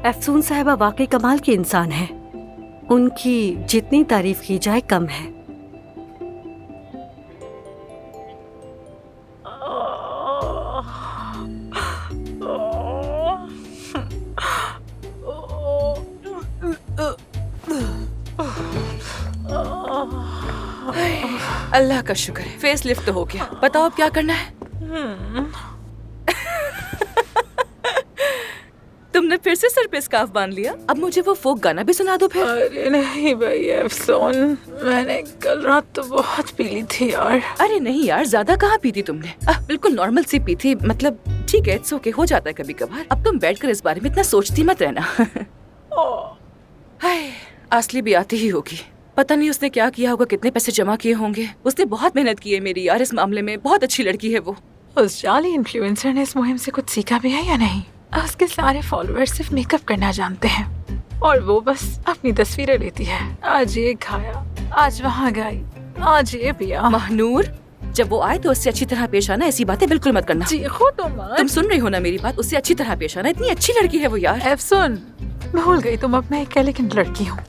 अफसून साहबा वाकई कमाल की इंसान है, उनकी जितनी तारीफ की जाए कम है। अल्लाह का शुक्र है, फेस लिफ्ट तो हो गया। बताओ अब क्या करना है? तुमने फिर से सर पे स्कार्फ बांध लिया। अब मुझे वो फोक गाना भी सुना दो फिर। अरे नहीं भाई अफसोन, मैंने कल रात तो बहुत पी ली थी यार। अरे नहीं यार, ज्यादा कहाँ पी थी तुमने? बिल्कुल नॉर्मल सी पी थी, मतलब ठीक है, इट्स ओके, हो जाता है कभी कभार। अब तुम बैठकर इस बारे में इतना सोचती मत रहना। हाय, असली भी आती ही होगी। पता नहीं उसने क्या किया होगा, कितने पैसे जमा किए होंगे। उसने बहुत मेहनत की है मेरी यार इस मामले में, बहुत अच्छी लड़की है वो। उस जाली इन्फ्लुएंसर ने इस मुहिम से कुछ सीखा भी है या नहीं? उसके सारे फॉलोअर्स सिर्फ मेकअप करना जानते हैं और वो बस अपनी तस्वीरें लेती है। आज ये खाया, आज वहाँ गई, आज ये पिया। महनूर, जब वो आए तो उससे अच्छी तरह पेश आना, ऐसी बातें बिल्कुल मत करना। जी तुम सुन रही हो ना मेरी बात? उससे अच्छी तरह पेश आना, इतनी अच्छी लड़की है वो यार। अफसोन, भूल गई तुम अब मैं एक एलिगेंट लड़की हूँ।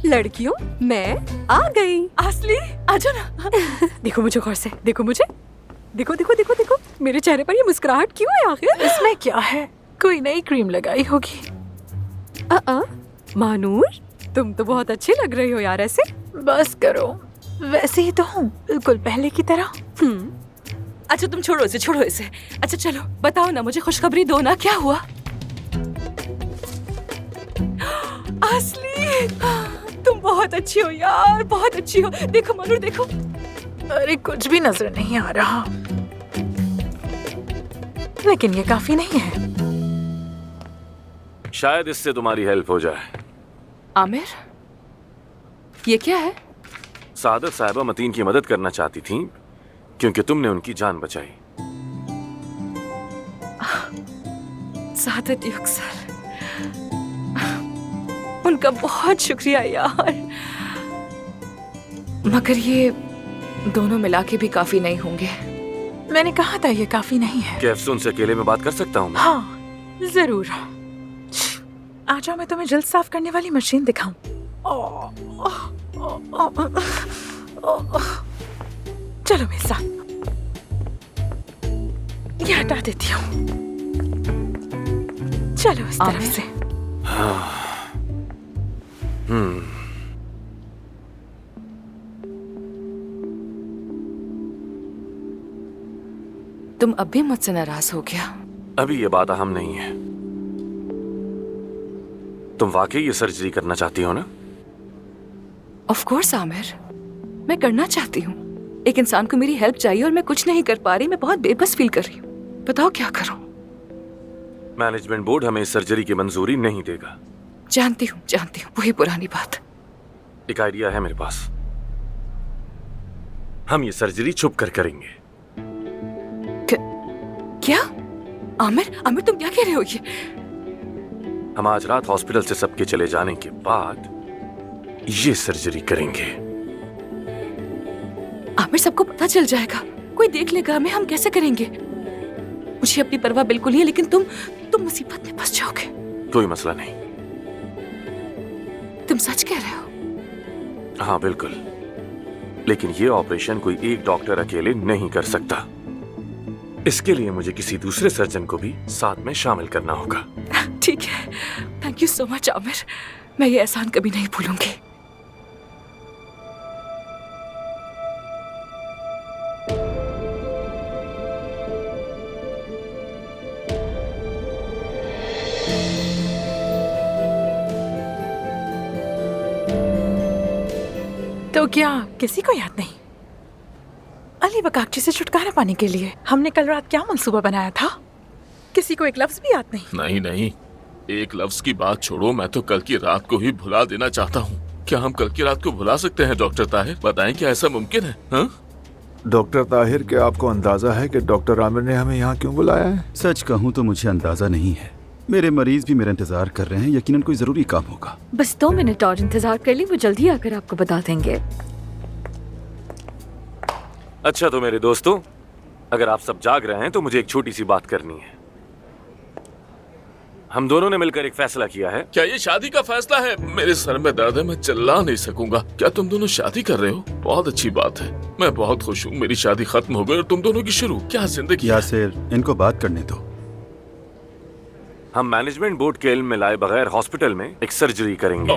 लड़कियों, मैं आ गई। असली आजा ना। देखो मुझे गौर से, देखो मुझे, देखो देखो देखो देखो मेरे चेहरे पर ये मुस्कुराहट क्यों है आखिर? इसमें क्या है? कोई नई क्रीम लगाई होगी। मानूर, तुम तो बहुत अच्छी लग रही हो यार ऐसे। बस करो, वैसे ही तो हूँ, बिल्कुल पहले की तरह। अच्छा तुम छोड़ो इसे, छोड़ो इसे। अच्छा चलो बताओ ना, मुझे खुशखबरी दो ना, क्या हुआ? असली, तुम बहुत अच्छी हो यार, बहुत अच्छी हो। देखो मनूर, देखो। अरे कुछ भी नजर नहीं आ रहा, लेकिन ये काफी नहीं है। शायद इससे तुम्हारी हेल्प हो जाए। आमिर, ये क्या है? सादत साहिबा मतीन की मदद करना चाहती थी क्योंकि तुमने उनकी जान बचाई। सादत युक्सर, उनका बहुत शुक्रिया यार। मगर ये दोनों मिला के भी काफी नहीं होंगे। मैंने कहा था ये काफी नहीं है। क्या अफसोन से अकेले में बात कर सकता हूँ? हाँ जरूर, आ जाओ, मैं तुम्हें जल्द साफ करने वाली मशीन दिखाऊं। चलो मेरे साथ, ये हटा देती हूँ। चलो इस तरफ से। तुम अब भी मुझसे नाराज हो गया? अभी ये बात अहम नहीं है। तुम वाकई ये सर्जरी करना चाहती हो ना? ऑफ कोर्स आमिर, मैं करना चाहती हूँ। एक इंसान को मेरी हेल्प चाहिए और मैं कुछ नहीं कर पा रही। मैं बहुत बेबस फील कर रही हूँ, बताओ क्या करूँ? मैनेजमेंट बोर्ड हमें इस सर्जरी की मंजूरी नहीं देगा। जानती हूँ, वही पुरानी बात। एक आइडिया है मेरे पास। हम ये सर्जरी छुप कर करेंगे। क्या? आमिर, तुम क्या कह रहे हो? ये हम आज रात हॉस्पिटल से सबके चले जाने के बाद ये सर्जरी करेंगे। आमिर, सबको पता चल जाएगा, कोई देख लेगा हमें, हम कैसे करेंगे? मुझे अपनी परवाह बिल्कुल नहीं है, लेकिन तुम मुसीबत में फंस जाओगे। कोई मसला नहीं। तुम सच कह रहे हो? हाँ बिल्कुल, लेकिन ये ऑपरेशन कोई एक डॉक्टर अकेले नहीं कर सकता। इसके लिए मुझे किसी दूसरे सर्जन को भी साथ में शामिल करना होगा। ठीक है, thank you so much Aamir, मैं ये एहसान कभी नहीं भूलूंगी। तो क्या किसी को याद नहीं? अली बकाकची से छुटकारा पाने के लिए हमने कल रात क्या मंसूबा बनाया था? किसी को एक लफ्ज भी याद नहीं? नहीं, एक लफ्ज की बात छोड़ो, मैं तो कल की रात को ही भुला देना चाहता हूँ। क्या हम कल की रात को भुला सकते हैं डॉक्टर ताहिर? बताएं, क्या ऐसा मुमकिन है? हाँ? डॉक्टर ताहिर, क्या आपको अंदाजा है कि डॉक्टर आमिर ने हमें यहाँ क्यों बुलाया है? सच कहूँ तो मुझे अंदाजा नहीं है। मेरे मरीज भी मेरा इंतजार कर रहे हैं, यकीनन कोई जरूरी काम होगा। बस 2 मिनट और इंतजार कर ली, वो जल्दी आकर आपको बता देंगे। अच्छा तो मेरे दोस्तों, अगर आप सब जाग रहे हैं तो मुझे एक छोटी सी बात करनी है। हम दोनों ने मिलकर एक फैसला किया है। क्या ये शादी का फैसला है? मेरे सर में दर्द है, मैं चिल्ला नहीं सकूंगा। क्या तुम दोनों शादी कर रहे हो? बहुत अच्छी बात है, मैं बहुत खुश हूँ। मेरी शादी खत्म हो गई और तुम दोनों की शुरू। क्या जिंदगी। यासिर, इनको बात करने दो। हम मैनेजमेंट बोर्ड के इल्म में लाए बगैर हॉस्पिटल में एक सर्जरी करेंगे।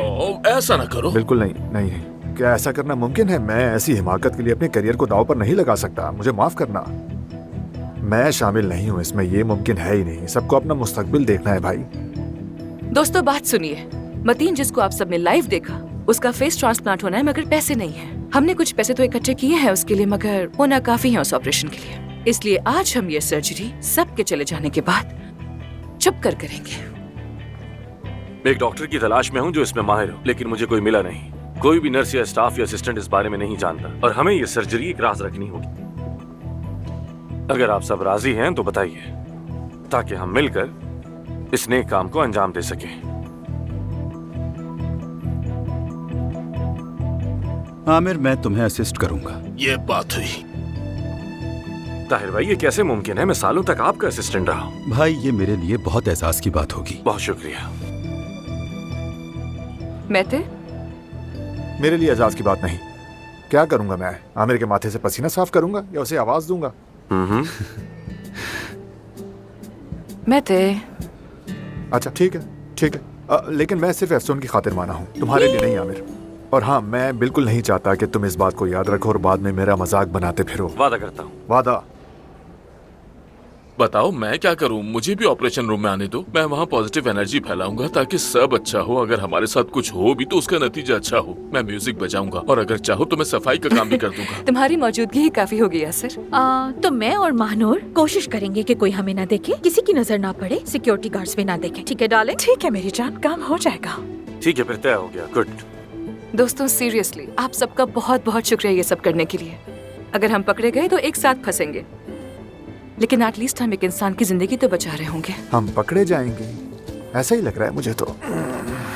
ऐसा ना करो। बिल्कुल नहीं। क्या ऐसा करना मुमकिन है? मैं ऐसी हिमाकत के लिए अपने करियर को दांव पर नहीं लगा सकता। मुझे माफ करना। मैं शामिल नहीं हूँ इसमें, ये मुमकिन है ही नहीं। सबको अपना मुस्तकबिल देखना है भाई। दोस्तों बात सुनिए, मतीन जिसको आप सबने लाइव देखा उसका फेस ट्रांसप्लांट होना है मगर पैसे नहीं है। हमने कुछ पैसे तो इकट्ठे किए हैं उसके लिए मगर वो नाकाफी है उस ऑपरेशन के लिए। इसलिए आज हम ये सर्जरी सबके चले जाने के बाद चुप कर करेंगे। मैं एक डॉक्टर की तलाश में हूँ जो इसमें माहिर हो, लेकिन मुझे कोई मिला नहीं। कोई भी नर्स या स्टाफ या असिस्टेंट इस बारे में नहीं जानता और हमें ये सर्जरी एक राज रखनी होगी। अगर आप सब राजी हैं तो बताइए, ताकि हम मिलकर इस नेक काम को अंजाम दे सकें। आमिर, मैं तुम्हें असिस्ट करूंगा। ये बात हुई। ताहिर भाई, ये कैसे मुमकिन है? मैं सालों तक आपका असिस्टेंट रहा हूँ। भाई, ये मेरे लिए बहुत एहसास की बात होगी। बहुत शुक्रिया। मैते, मेरे लिए एजाज की बात नहीं। क्या करूंगा मैं? आमिर के माथे से पसीना साफ करूंगा या उसे आवाज दूंगा? मैते। अच्छा ठीक है, ठीक है। लेकिन मैं सिर्फ एफसून की खातिर माना हूँ, तुम्हारे लिए नहीं आमिर। और हाँ, मैं बिल्कुल नहीं चाहता कि तुम इस बात को याद रखो और बाद में मेरा मजाक बनाते फिरो। वादा करता हूँ। वादा। बताओ मैं क्या करूं? मुझे भी ऑपरेशन रूम में आने दो। मैं वहाँ पॉजिटिव एनर्जी फैलाऊंगा ताकि सब अच्छा हो। अगर हमारे साथ कुछ हो भी तो उसका नतीजा अच्छा हो। मैं म्यूजिक बजाऊंगा और अगर चाहो तो मैं सफाई का काम भी कर दूंगा। तुम्हारी मौजूदगी ही काफी होगी यासिर। तो मैं और महानूर कोशिश करेंगे कि कोई हमें ना देखे, किसी की नजर ना पड़े, सिक्योरिटी गार्ड्स भी ना देखे। ठीक है डाले? ठीक है मेरी जान, काम हो जाएगा। ठीक है, फिर तय हो गया। गुड। दोस्तों सीरियसली आप सबका बहुत बहुत शुक्रिया ये सब करने के लिए। अगर हम पकड़े गए तो एक साथ फंसेंगे, लेकिन एटलीस्ट हम एक इंसान की जिंदगी तो बचा रहे होंगे। हम पकड़े जाएंगे, ऐसा ही लग रहा है मुझे तो।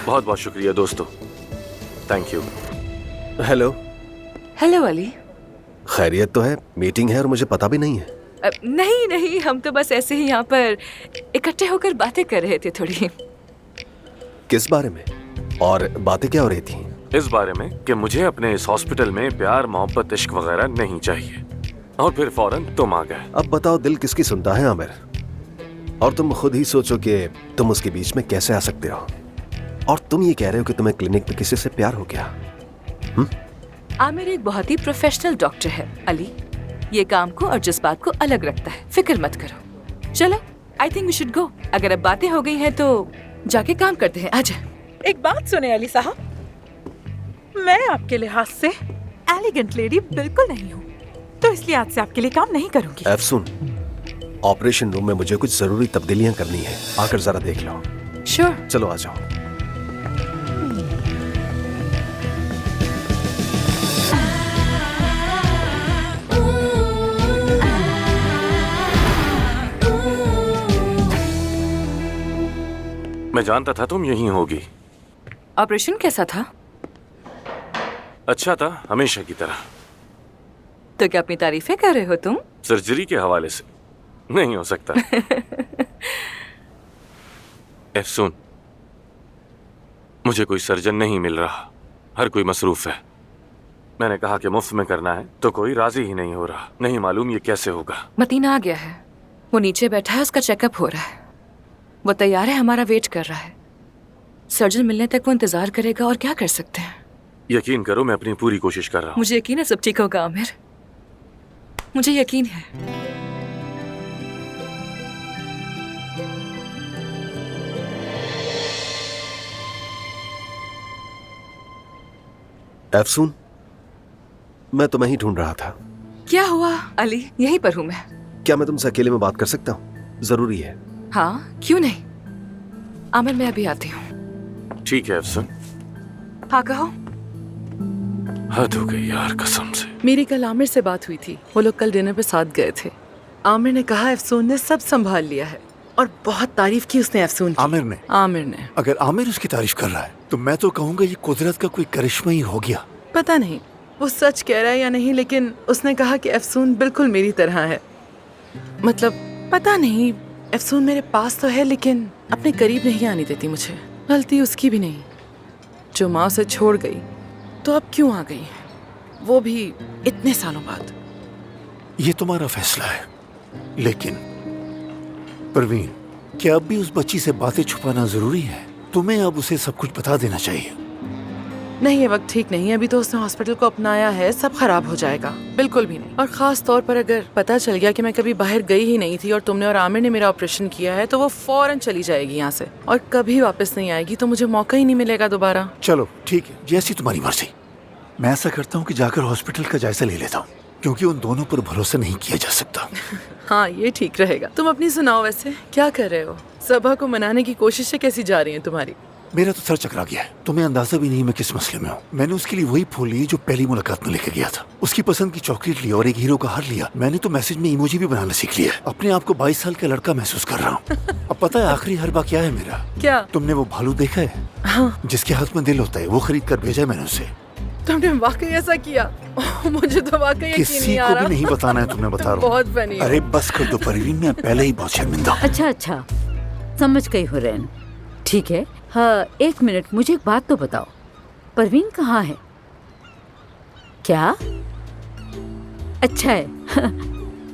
बहुत बहुत शुक्रिया दोस्तों, thank you. Hello. Hello Ali. खैरियत तो है? मीटिंग है और मुझे पता भी नहीं है। नहीं नहीं, हम तो बस ऐसे ही यहाँ पर इकट्ठे होकर बातें कर रहे थे थोड़ी। किस बारे में? और बातें क्या हो रही थी? इस बारे में कि मुझे अपने इस हॉस्पिटल में प्यार मोहब्बत इश्क वगैरह नहीं चाहिए। और फिर फौरन तुम आ गए। अब बताओ दिल किसकी सुनता है आमिर? और तुम खुद ही सोचो कि तुम उसके बीच में कैसे आ सकते हो। और तुम ये कह रहे हो कि तुम्हें क्लिनिक में किसी से प्यार हो गया। आमिर एक बहुत ही प्रोफेशनल डॉक्टर है अली। ये काम को और जज्बात को अलग रखता है, फिक्र मत करो। चलो, I think we should go. अगर अब बातें हो गई हैं तो जाके काम करते हैं। आजा। एक बात सुने अली साहब, मैं आपके लिहाज से एलिगेंट लेडी बिल्कुल नहीं हूँ, तो इसलिए आज से आपके लिए काम नहीं करूंगी। एफसून, ऑपरेशन रूम में मुझे कुछ जरूरी तब्दीलियां करनी है, आकर जरा देख लो। श्योर। चलो आ जाओ। मैं जानता था तुम यहीं होगी। ऑपरेशन कैसा था? अच्छा था, हमेशा की तरह। तो क्या अपनी तारीफें कर रहे हो तुम? सर्जरी के हवाले से नहीं हो सकता। एफसून, मुझे कोई सर्जन नहीं मिल रहा, हर कोई मसरूफ है। मैंने कहा कि मुफ्त में करना है तो कोई राजी ही नहीं हो रहा। नहीं मालूम ये कैसे होगा। मतीन आ गया है, वो नीचे बैठा है, उसका चेकअप हो रहा है। वो तैयार है, हमारा वेट कर रहा है। सर्जन मिलने तक वो इंतजार करेगा और क्या कर सकते हैं। यकीन करो, मैं अपनी पूरी कोशिश कर रहा हूँ। मुझे यकीन है सब ठीक होगा आमिर, मुझे यकीन है। एफसून, मैं तुम्हें ही ढूंढ रहा था। क्या हुआ अली? यहीं पर हूँ मैं। क्या मैं तुमसे अकेले में बात कर सकता हूँ? जरूरी है। हाँ, क्यों नहीं। आमिर, मैं अभी आती हूँ। ठीक है एफसून। हाँ कहो। हद हो गई यार, कसम से। मेरी कल आमिर से बात हुई थी, वो लोग कल डिनर पे साथ गए थे। आमिर ने कहा एफसून ने सब संभाल लिया है और बहुत तारीफ की उसने एफसून की। आमिर ने? आमिर ने। अगर आमिर उसकी तारीफ कर रहा है तो मैं तो कहूँगा ये कुदरत का कोई करिश्मा ही हो गया। पता नहीं वो सच कह रहा है या नहीं, लेकिन उसने कहा कि एफसून बिल्कुल मेरी तरह है। मतलब पता नहीं, एफसून मेरे पास तो है लेकिन अपने करीब नहीं आने देती मुझे। गलती उसकी भी नहीं, जो माँ उसे छोड़ गई तो अब क्यों आ गई, वो भी इतने सालों बाद। ये तुम्हारा फैसला है, लेकिन परवीन, क्या अब भी उस बच्ची से बातें छुपाना जरूरी है? तुम्हें अब उसे सब कुछ बता देना चाहिए। नहीं, ये वक्त ठीक नहीं है। अभी तो उसने हॉस्पिटल को अपनाया है, सब खराब हो जाएगा। बिल्कुल भी नहीं। और खास तौर पर अगर पता चल गया कि मैं कभी बाहर गई ही नहीं थी और तुमने और आमिर ने मेरा ऑपरेशन किया है, तो वो फौरन चली जाएगी यहाँ से और कभी वापस नहीं आएगी। तो मुझे मौका ही नहीं मिलेगा दोबारा। चलो ठीक है, जैसी तुम्हारी मर्जी। मैं ऐसा करता हूँ कि जाकर हॉस्पिटल का जायजा ले लेता हूँ, क्योंकि उन दोनों पर भरोसा नहीं किया जा सकता। हाँ, ये ठीक रहेगा। तुम अपनी सुनाओ, वैसे क्या कर रहे हो? सबा को मनाने की कोशिशें कैसी जा रही हैं तुम्हारी? मेरा तो सर चकरा गया है। तुम्हें अंदाजा भी नहीं मैं किस मसले में हूँ। मैंने उसके लिए वही फूल लिए जो पहली मुलाकात में लेकर गया था। उसकी पसंद की चॉकलेट ली और एक हीरो का हार लिया। मैंने तो मैसेज में इमोजी भी बनाना सीख लिया है। अपने आप को 22 साल का लड़का महसूस कर रहा हूँ। अब पता है आखिरी हरबा क्या है मेरा? क्या? तुमने वो भालू देखा है? हाँ। जिसके हाथ में दिल होता है, वो खरीद कर भेजा है मैंने उसे। तुमने वाकई ऐसा किया? मुझे तो वाकई यकीन किसी नहीं आ को रहा। भी नहीं बताना है, तुम्हें बता रहा हूँ। बहुत फनी हो। अरे बस कर दो परवीन, मैं पहले ही बहुत शर्मिंदा हूँ। अच्छा, समझ गई हुरैन। ठीक है, हाँ, 1 मिनट, मुझे एक बात तो बताओ, परवीन कहाँ है? क्या? अच्छा है।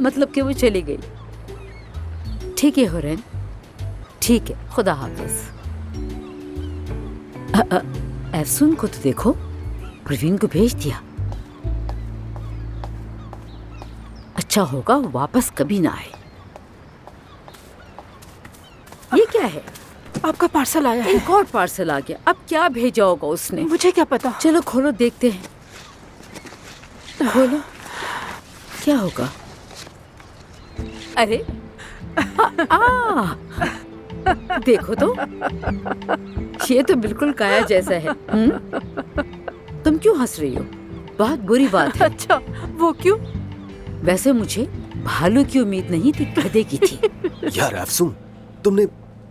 मतलब कि वो चली गई। ठीक है हुरैन, ठीक है, खुदा हाफिज। एफसून को तो देखो, परवीन को भेज दिया। अच्छा होगा वो वापस कभी ना आए। ये क्या है? आपका पार्सल आया है। एक और पार्सल आ गया। अब क्या भेजा होगा उसने? मुझे क्या पता। चलो खोलो, देखते हैं। खोलो, क्या होगा? अरे देखो तो, ये तो बिल्कुल काया जैसा है। तुम क्यों हंस रही हो? बहुत बुरी बात है। अच्छा, वो क्यों? वैसे मुझे भालू की उम्मीद नहीं थी, गधे की थी। यार अफसून, तुमने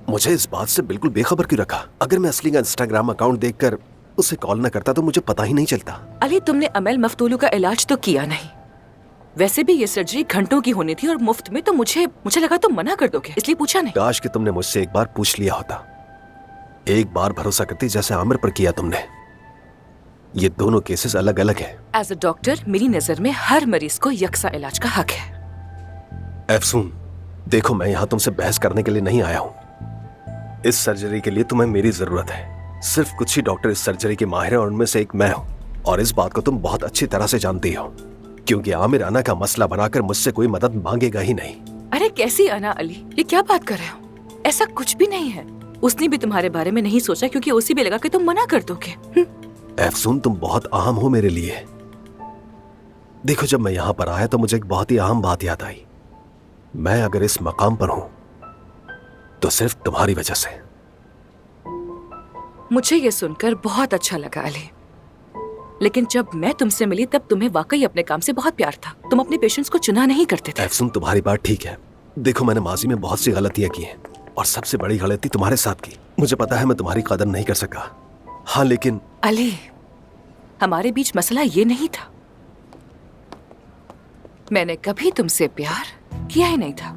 मुझे इस बात से बिल्कुल बेखबर क्यों रखा? अगर मैं असली का इंस्टाग्राम अकाउंट देखकर उसे कॉल न करता तो मुझे पता ही नहीं चलता। अली, तुमने अमल मफ्तूलू का इलाज तो किया नहीं। वैसे भी ये सर्जरी घंटों की होनी थी और मुफ्त में, तो मुझे लगा तुम मना कर दोगे, इसलिए पूछा नहीं। काश कि तुमने मुझसे एक बार पूछ लिया होता। एक बार भरोसा करती जैसे आमिर पर किया तुमने। ये दोनों केसेस अलग अलग हैं। एज अ डॉक्टर मेरी नजर में हर मरीज को यकसा इलाज का हक है। अफसून, देखो मैं यहाँ तुमसे बहस करने के लिए नहीं आया हूँ। इस सर्जरी के लिए तुम्हें मेरी जरूरत है। सिर्फ कुछ ही डॉक्टर इस सर्जरी के माहिर हैं और उनमें से एक मैं हूँ। और इस बात को तुम बहुत अच्छी तरह से जानती हो, क्योंकि आमिर अना का मसला बनाकर मुझसे कोई मदद मांगेगा ही नहीं। अरे कैसी अना अली, ये क्या बात कर रहे हो? ऐसा कुछ भी नहीं है। उसने भी तुम्हारे बारे में नहीं सोचा, क्योंकि उसी भी लगा कि तुम मना कर दोगे। अफसून, तुम बहुत अहम हो मेरे लिए। देखो, जब मैं यहाँ पर आया तो मुझे एक बहुत ही अहम बात याद आई। मैं अगर इस मकाम पर हूँ तो सिर्फ तुम्हारी वजह से। मुझे ये सुनकर बहुत अच्छा लगा अली, लेकिन जब मैं तुमसे मिली तब तुम्हें वाकई अपने काम से बहुत प्यार था। तुम अपने पेशेंट्स को चुना नहीं करते थे। अफसून, तुम्हारी बात ठीक है। देखो, मैंने माजी में बहुत सी गलतियां की हैं और सबसे बड़ी गलती तुम्हारे साथ की। मुझे पता है मैं तुम्हारी कदर नहीं कर सका। हाँ, लेकिन अली, हमारे बीच मसला ये नहीं था। मैंने कभी तुमसे प्यार किया ही नहीं था।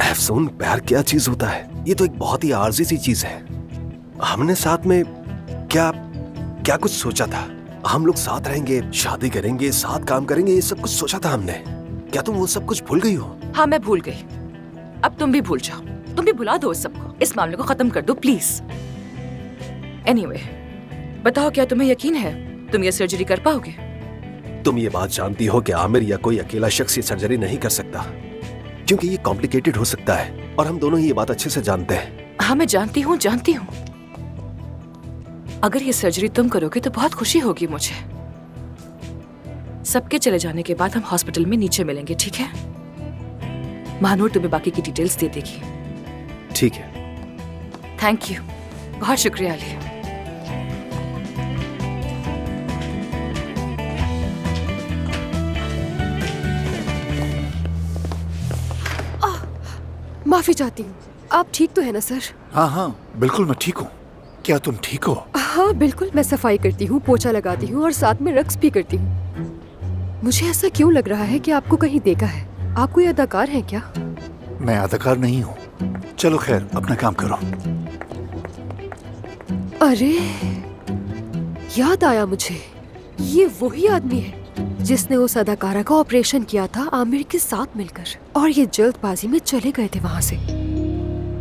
अफसून, प्यार क्या चीज होता है? ये तो एक बहुत ही आर्जी सी चीज है। हमने साथ में क्या कुछ सोचा था? हम लोग साथ रहेंगे, शादी करेंगे, साथ काम करेंगे, ये सब कुछ सोचा था हमने। क्या तुम वो सब कुछ भूल गई हो? हाँ, मैं भूल गई। अब तुम भी भूल जाओ, तुम भी भुला दो इस सबको। इस मामले को खत्म कर दो प्लीज। एनीवे, बताओ, क्या तुम्हें यकीन है तुम ये सर्जरी कर पाओगे? तुम ये बात जानती हो कि आमिर या कोई अकेला शख्स ये सर्जरी नहीं कर सकता, क्योंकि ये कॉम्प्लिकेटेड हो सकता है और हम दोनों ही ये बात अच्छे से जानते हैं। हाँ, मैं जानती हूँ। अगर ये सर्जरी तुम करोगे तो बहुत खुशी होगी मुझे। सबके चले जाने के बाद हम हॉस्पिटल में नीचे मिलेंगे, ठीक है? महानूर तुम्हें बाकी की डिटेल्स दे देगी। ठीक है। थैंक यू, बहुत शुक्रिया अली। माफी चाहती हूँ। आप ठीक तो है ना सर? हाँ हाँ, बिल्कुल मैं ठीक हूँ। क्या तुम ठीक हो? हाँ बिल्कुल, मैं सफाई करती हूँ, पोछा लगाती हूँ और साथ में रक्स भी करती हूँ। मुझे ऐसा क्यों लग रहा है कि आपको कहीं देखा है। आप कोई अदाकार हैं क्या? मैं अदाकार नहीं हूँ। चलो खैर, अपना काम करो। अरे याद आया मुझे, ये वही आदमी है जिसने उस अदाकारा का ऑपरेशन किया था आमिर के साथ मिलकर, और ये जल्दबाजी में चले गए थे वहाँ से।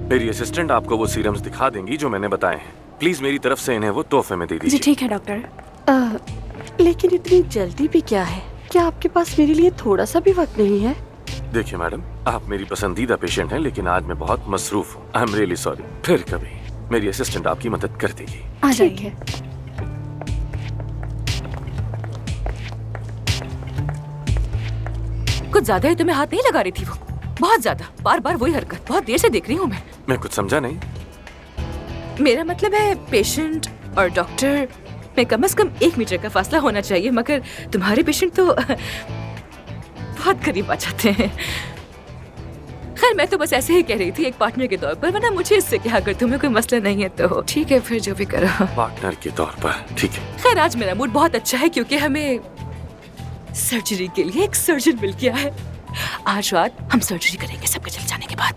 मेरी असिस्टेंट आपको वो सीरम्स दिखा देंगी जो मैंने बताए हैं। प्लीज मेरी तरफ से इन्हें वो तोहफे में दे जी दीजिए। ठीक है डॉक्टर। लेकिन इतनी जल्दी भी क्या है? क्या आपके पास मेरे लिए थोड़ा सा भी वक्त नहीं है? देखिए मैडम, आप मेरी पसंदीदा पेशेंट हैं, लेकिन आज मैं बहुत मसरूफ हूँ। I am really sorry. फिर कभी मेरी असिस्टेंट आपकी मदद कर देगी। ठीक है। कुछ ज्यादा ही तुम्हें हाथ नहीं लगा रही थी वो? बहुत ज्यादा, बार बार वही हरकत। बहुत देर से देख रही हूँ मैं कुछ समझा नहीं। मेरा मतलब है पेशेंट और डॉक्टर में कम से कम 1 मीटर का फासला होना चाहिए, मगर तुम्हारे पेशेंट तो बहुत करीब आ जाते हैं। खैर मैं तो बस ऐसे ही कह रही थी एक पार्टनर के तौर पर, वरना मुझे इससे क्या, अगर तुम्हें कोई मसला नहीं है तो ठीक है, फिर जो भी करो। पार्टनर के तौर पर ठीक है। खैर आज मेरा मूड बहुत अच्छा है क्योंकि हमें सर्जरी के लिए एक सर्जन मिल गया है। आज रात हम सर्जरी करेंगे सबके चले जाने के बाद।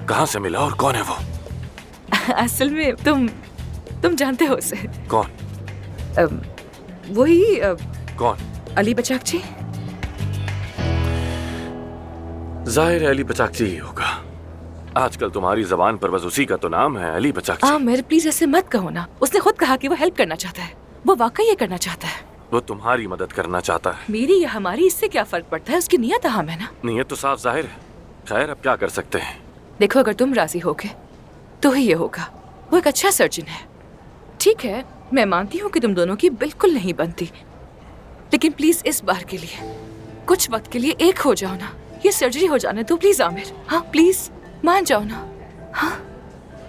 कहाँ से मिला और कौन है वो? असल में तुम जानते हो उसे। कौन? वही कौन? अली बचाक जी। जाहिर है अली बचाक जी ही होगा। आजकल तुम्हारी जबान पर बस उसी का तो नाम है, अली बचाक जी। मेरे प्लीज ऐसे मत कहो ना। उसने खुद कहा कि वो हेल्प करना चाहता है। वो वाकई ये करना चाहता है। वो तुम्हारी मदद करना चाहता है। मेरी या हमारी इससे क्या फर्क पड़ता है? उसकी नियत अहम है ना। नियत तो साफ जाहिर है। खैर अब क्या कर सकते हैं। देखो अगर तुम राजी होगे तो ही ये होगा। वो एक अच्छा सर्जन है। ठीक है मैं मानती हूँ कि तुम दोनों की बिल्कुल नहीं बनती, लेकिन प्लीज इस बार के लिए कुछ वक्त के लिए एक हो जाओ ना। ये सर्जरी हो जाने दो प्लीज आमिर। हाँ प्लीज मान जाओ ना। हाँ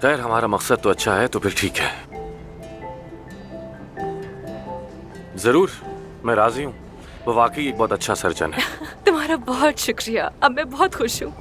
खैर हमारा मकसद तो अच्छा है तो फिर ठीक है। जरूर मैं राजी हूँ। वो वाकई एक बहुत अच्छा सर्जन है। तुम्हारा बहुत शुक्रिया। अब मैं बहुत खुश हूँ।